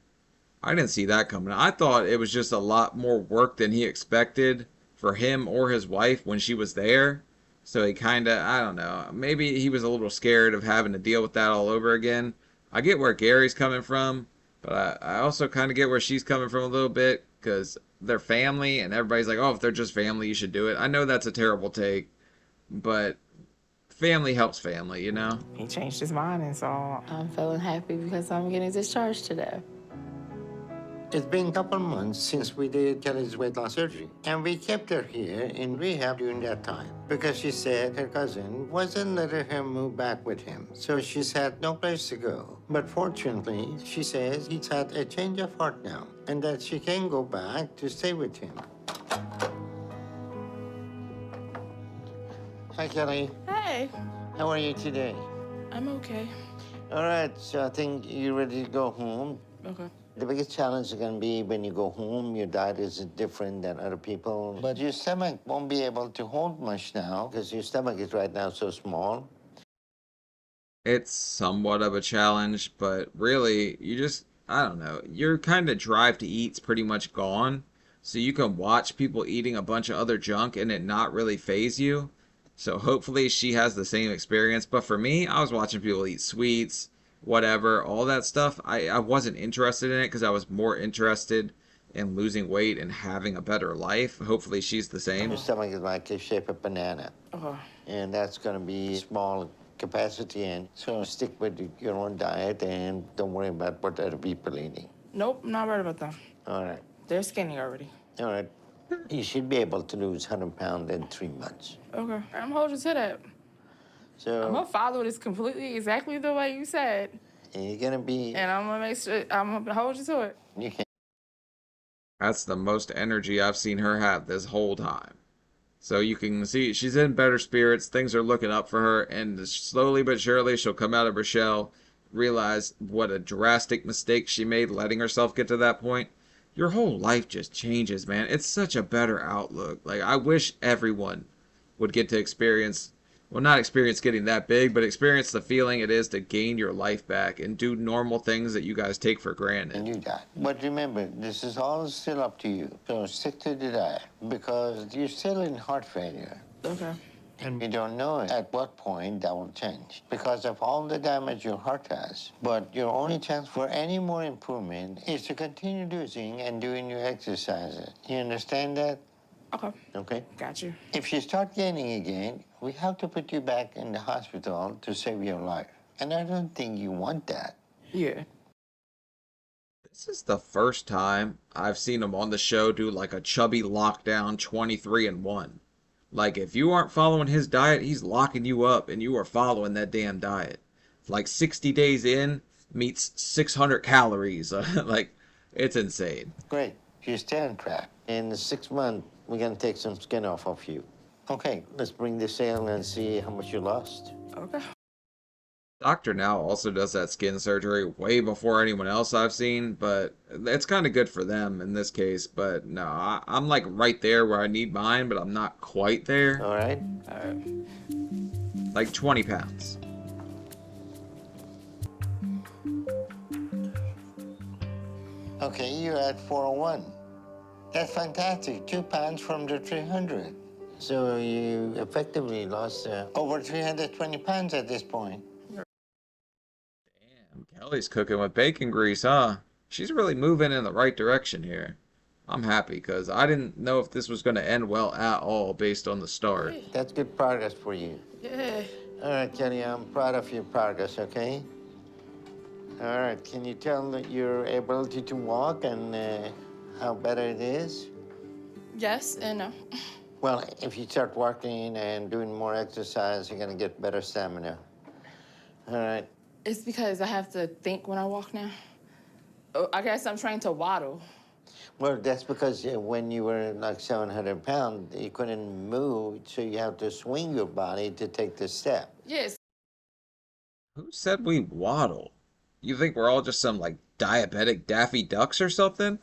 I didn't see that coming. I thought it was just a lot more work than he expected for him or his wife when she was there. So he kind of, I don't know, maybe he was a little scared of having to deal with that all over again. I get where Gary's coming from, but I also kind of get where she's coming from a little bit because they're family and everybody's like, oh, if they're just family, you should do it. I know that's a terrible take, but family helps family, you know? He changed his mind, and so I'm feeling happy because I'm getting discharged today. It's been a couple months since we did Kelly's weight loss surgery, and we kept her here in rehab during that time because she said her cousin wasn't letting her move back with him, so she's had no place to go. But fortunately, she says he's had a change of heart now, and that she can go back to stay with him. Hi, Kelly. Hey, How are you today? I'm okay. All right, so I think you're ready to go home. Okay. The biggest challenge is going to be when you go home, your diet is different than other people. But your stomach won't be able to hold much now because your stomach is right now so small. It's somewhat of a challenge, but really, I don't know, your kind of drive to eat's pretty much gone. So you can watch people eating a bunch of other junk and it not really faze you. So hopefully she has the same experience. But for me, I was watching people eat sweets, whatever, all that stuff. I wasn't interested in it because I was more interested in losing weight and having a better life. Hopefully she's the same. Your stomach is like the shape of a banana. And that's going to be small capacity. And so stick with your own diet and don't worry about what other people are eating. Nope, not worried about them. All right. They're skinny already. All right. You should be able to lose 100 pounds in 3 months. Okay, I'm holding to that. So I'm gonna follow this completely exactly the way you said. And you're gonna be. And I'm gonna make sure I'm gonna hold you to it. You can. That's the most energy I've seen her have this whole time. So you can see she's in better spirits. Things are looking up for her, and slowly but surely she'll come out of her shell, realize what a drastic mistake she made letting herself get to that point. Your whole life just changes, man. It's such a better outlook. Like, I wish everyone would get to experience, well, not experience getting that big, but experience the feeling it is to gain your life back and do normal things that you guys take for granted. And you die. But remember, this is all still up to you. So stick to the diet because you're still in heart failure. Okay. And we don't know at what point that will change because of all the damage your heart has. But your only chance for any more improvement is to continue losing and doing your exercises. You understand that? Okay. Okay. Got you. If you start gaining again, we have to put you back in the hospital to save your life. And I don't think you want that. Yeah. This is the first time I've seen him on the show do like a chubby lockdown 23-1. Like, if you aren't following his diet, he's locking you up and you are following that damn diet. Like 60 days in meets 600 calories. Like, it's insane. Great. You stay on track. In the 6 months, we're going to take some skin off of you. Okay, let's bring the scale and see how much you lost. Okay. Doctor Now also does that skin surgery way before anyone else I've seen, but it's kind of good for them in this case. But no, I'm like right there where I need mine, but I'm not quite there. All right. All right. Like 20 pounds. Okay, you're at 401. That's fantastic. 2 pounds from the 300. So you effectively lost over 320 pounds at this point. Damn, Kelly's cooking with bacon grease, huh? She's really moving in the right direction here. I'm happy because I didn't know if this was going to end well at all based on the start. That's good progress for you. Yeah. All right, Kelly, I'm proud of your progress, okay? All right, can you tell your ability to walk and how better it is? Yes and no. Well, if you start working and doing more exercise, you're gonna get better stamina. All right. It's because I have to think when I walk now. Oh, I guess I'm trying to waddle. Well, that's because when you were like 700 pounds, you couldn't move, so you have to swing your body to take the step. Yes. Who said we waddle? You think we're all just some like diabetic Daffy Ducks or something?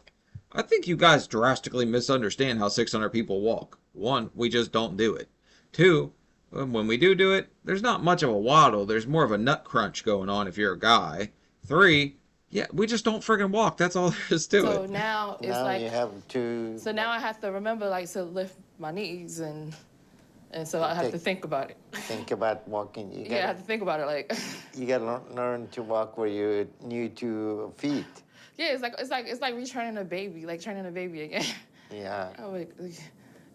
I think you guys drastically misunderstand how 600 people walk. 1, we just don't do it. 2, when we do it, there's not much of a waddle. There's more of a nut crunch going on if you're a guy. 3, yeah, we just don't friggin' walk. That's all there is to it. So now it's now like you have to. So now I have to remember like to lift my knees and so I have to think about it. Think about walking. Yeah, I have to think about it like. You gotta learn to walk where you're new to feet. Yeah, it's like retraining a baby, like training a baby again. Yeah. Oh, wait.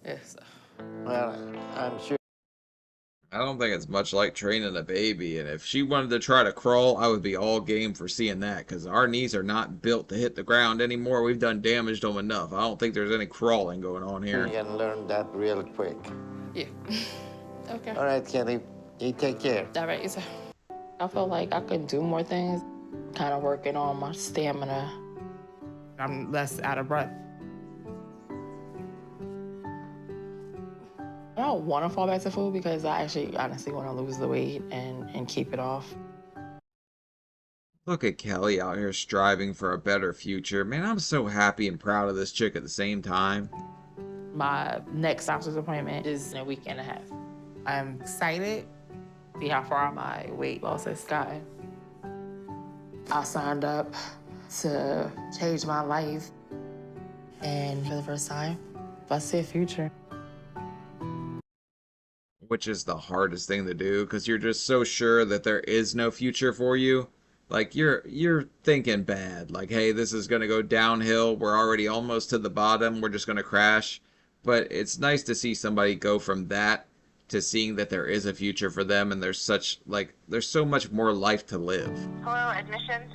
Yeah, so. Well, I'm sure. I don't think it's much like training a baby, and if she wanted to try to crawl, I would be all game for seeing that, because our knees are not built to hit the ground anymore. We've done damage to them enough. I don't think there's any crawling going on here. You're gonna learn that real quick. Yeah. Okay. All right, Kelly, you take care. All right, so I feel like I could do more things, kind of working on my stamina. I'm less out of breath. I don't want to fall back to food because I actually honestly want to lose the weight and keep it off. Look at Kelly out here striving for a better future. Man, I'm so happy and proud of this chick at the same time. My next doctor's appointment is in a week and a half. I'm excited to see how far my weight loss has gotten. I signed up to change my life, and for the first time, I see a future. Which is the hardest thing to do, because you're just so sure that there is no future for you. Like, you're thinking bad. Like, hey, this is going to go downhill. We're already almost to the bottom. We're just going to crash. But it's nice to see somebody go from that to seeing that there is a future for them, and there's so much more life to live. Hello, admissions?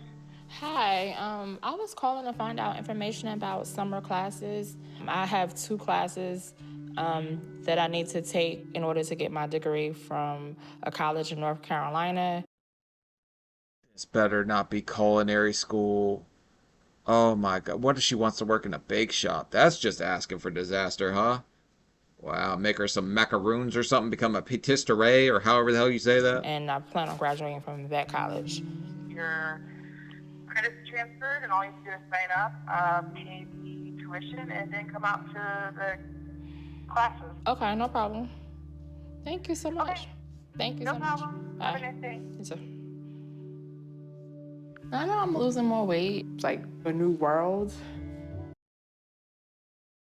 Hi, I was calling to find out information about summer classes. I have 2 classes that I need to take in order to get my degree from a college in North Carolina. This better not be culinary school. Oh my God, what if she wants to work in a bake shop? That's just asking for disaster, huh? Wow, make her some macaroons or something, become a patisserie or however the hell you say that. And I plan on graduating from that college. Your credits transferred, and all you have to do is sign up, pay the tuition, and then come out to the classes. Okay, no problem. Thank you so much. Okay. Thank you No so problem. much. Have a nice day. You too. I know I'm losing more weight. It's like a new world.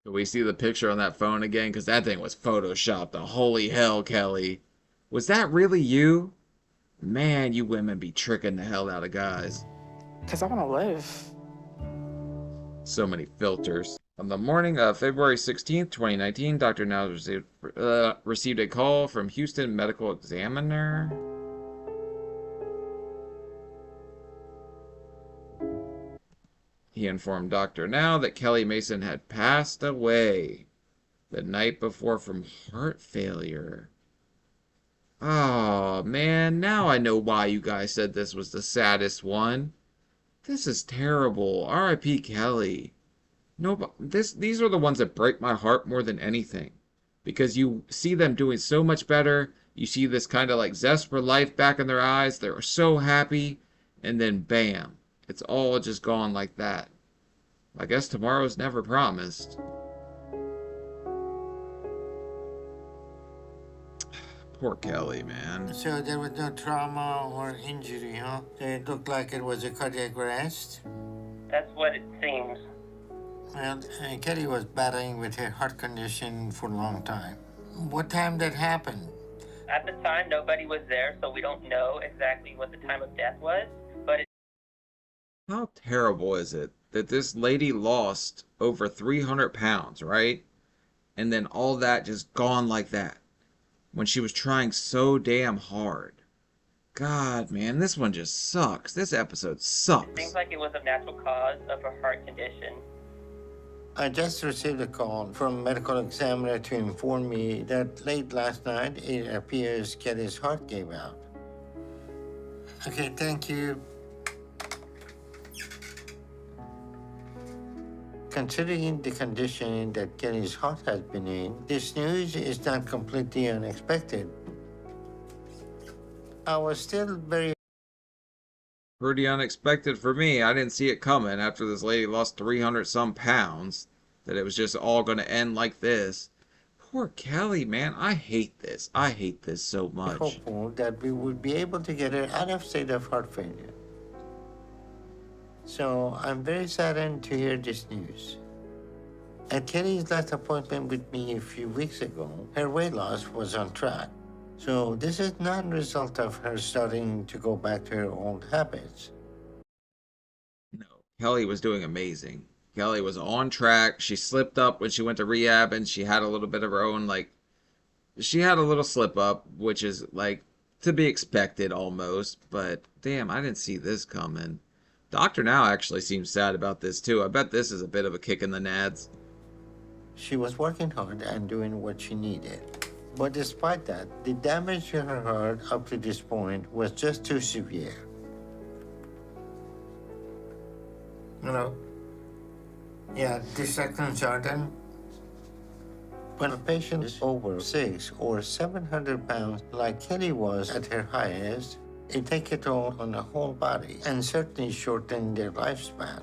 We see the picture on that phone again, because that thing was photoshopped. The holy hell, Kelly. Was that really you? Man, you women be tricking the hell out of guys. Because I want to live. So many filters. On the morning of February 16th, 2019, Dr. Now received a call from Houston Medical Examiner. He informed Dr. Now that Kelly Mason had passed away the night before from heart failure. Oh, man, now I know why you guys said this was the saddest one. This is terrible. R.I.P. Kelly. No, these are the ones that break my heart more than anything. Because you see them doing so much better. You see this kind of like zest for life back in their eyes. They're so happy. And then bam. It's all just gone like that. I guess tomorrow's never promised. Poor Kelly, man. So there was no trauma or injury, huh? It looked like it was a cardiac arrest? That's what it seems. Well, Kelly was battling with her heart condition for a long time. What time that happened? At the time, nobody was there, so we don't know exactly what the time of death was, but How terrible is it that this lady lost over 300 pounds, right? And then all that just gone like that when she was trying so damn hard. God, man, this one just sucks. This episode it sucks. seems like it was a natural cause of a heart condition. I just received a call from a medical examiner to inform me that late last night, it appears Kelly's heart gave out. Okay, thank you. Considering the condition that Kelly's heart has been in, this news is not completely unexpected. I was still very Pretty unexpected for me. I didn't see it coming after this lady lost 300 some pounds, that it was just all going to end like this. Poor Kelly, man. I hate this. I hate this so much. hopeful that we would be able to get her out of state of heart failure. So I'm very saddened to hear this news. At Kelly's last appointment with me a few weeks ago, her weight loss was on track. So this is not a result of her starting to go back to her old habits. No, Kelly was doing amazing. Kelly was on track. She slipped up when she went to rehab, and she had a little bit of her own, like, she had a little slip up, which is like to be expected almost, but damn, I didn't see this coming. Dr. Now actually seems sad about this too. I bet this is a bit of a kick in the nads. She was working hard and doing what she needed. But despite that, the damage to her heart up to this point was just too severe. You know, yeah, disconcerting. When a patient is over 600 or 700 pounds, like Kelly was at her highest, it takes a toll on the whole body and certainly shorten their lifespan.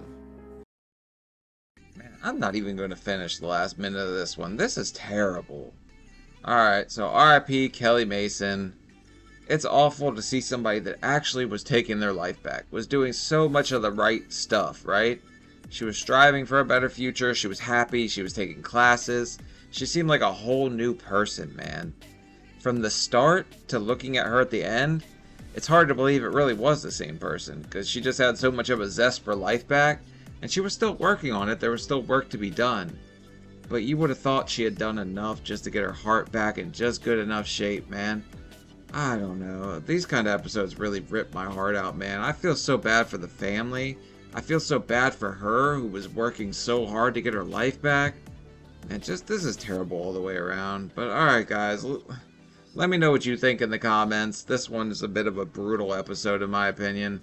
Man, I'm not even going to finish the last minute of this one. This is terrible. Alright, so RIP Kelly Mason. It's awful to see somebody that actually was taking their life back, was doing so much of the right stuff, right? She was striving for a better future, she was happy, she was taking classes. She seemed like a whole new person, man. From the start to looking at her at the end, it's hard to believe it really was the same person, because she just had so much of a zest for life back, and she was still working on it. There was still work to be done. But you would have thought she had done enough just to get her heart back in just good enough shape, man. I don't know. These kind of episodes really rip my heart out, man. I feel so bad for the family. I feel so bad for her, who was working so hard to get her life back. And just, this is terrible all the way around. But alright guys, let me know what you think in the comments. This one is a bit of a brutal episode in my opinion.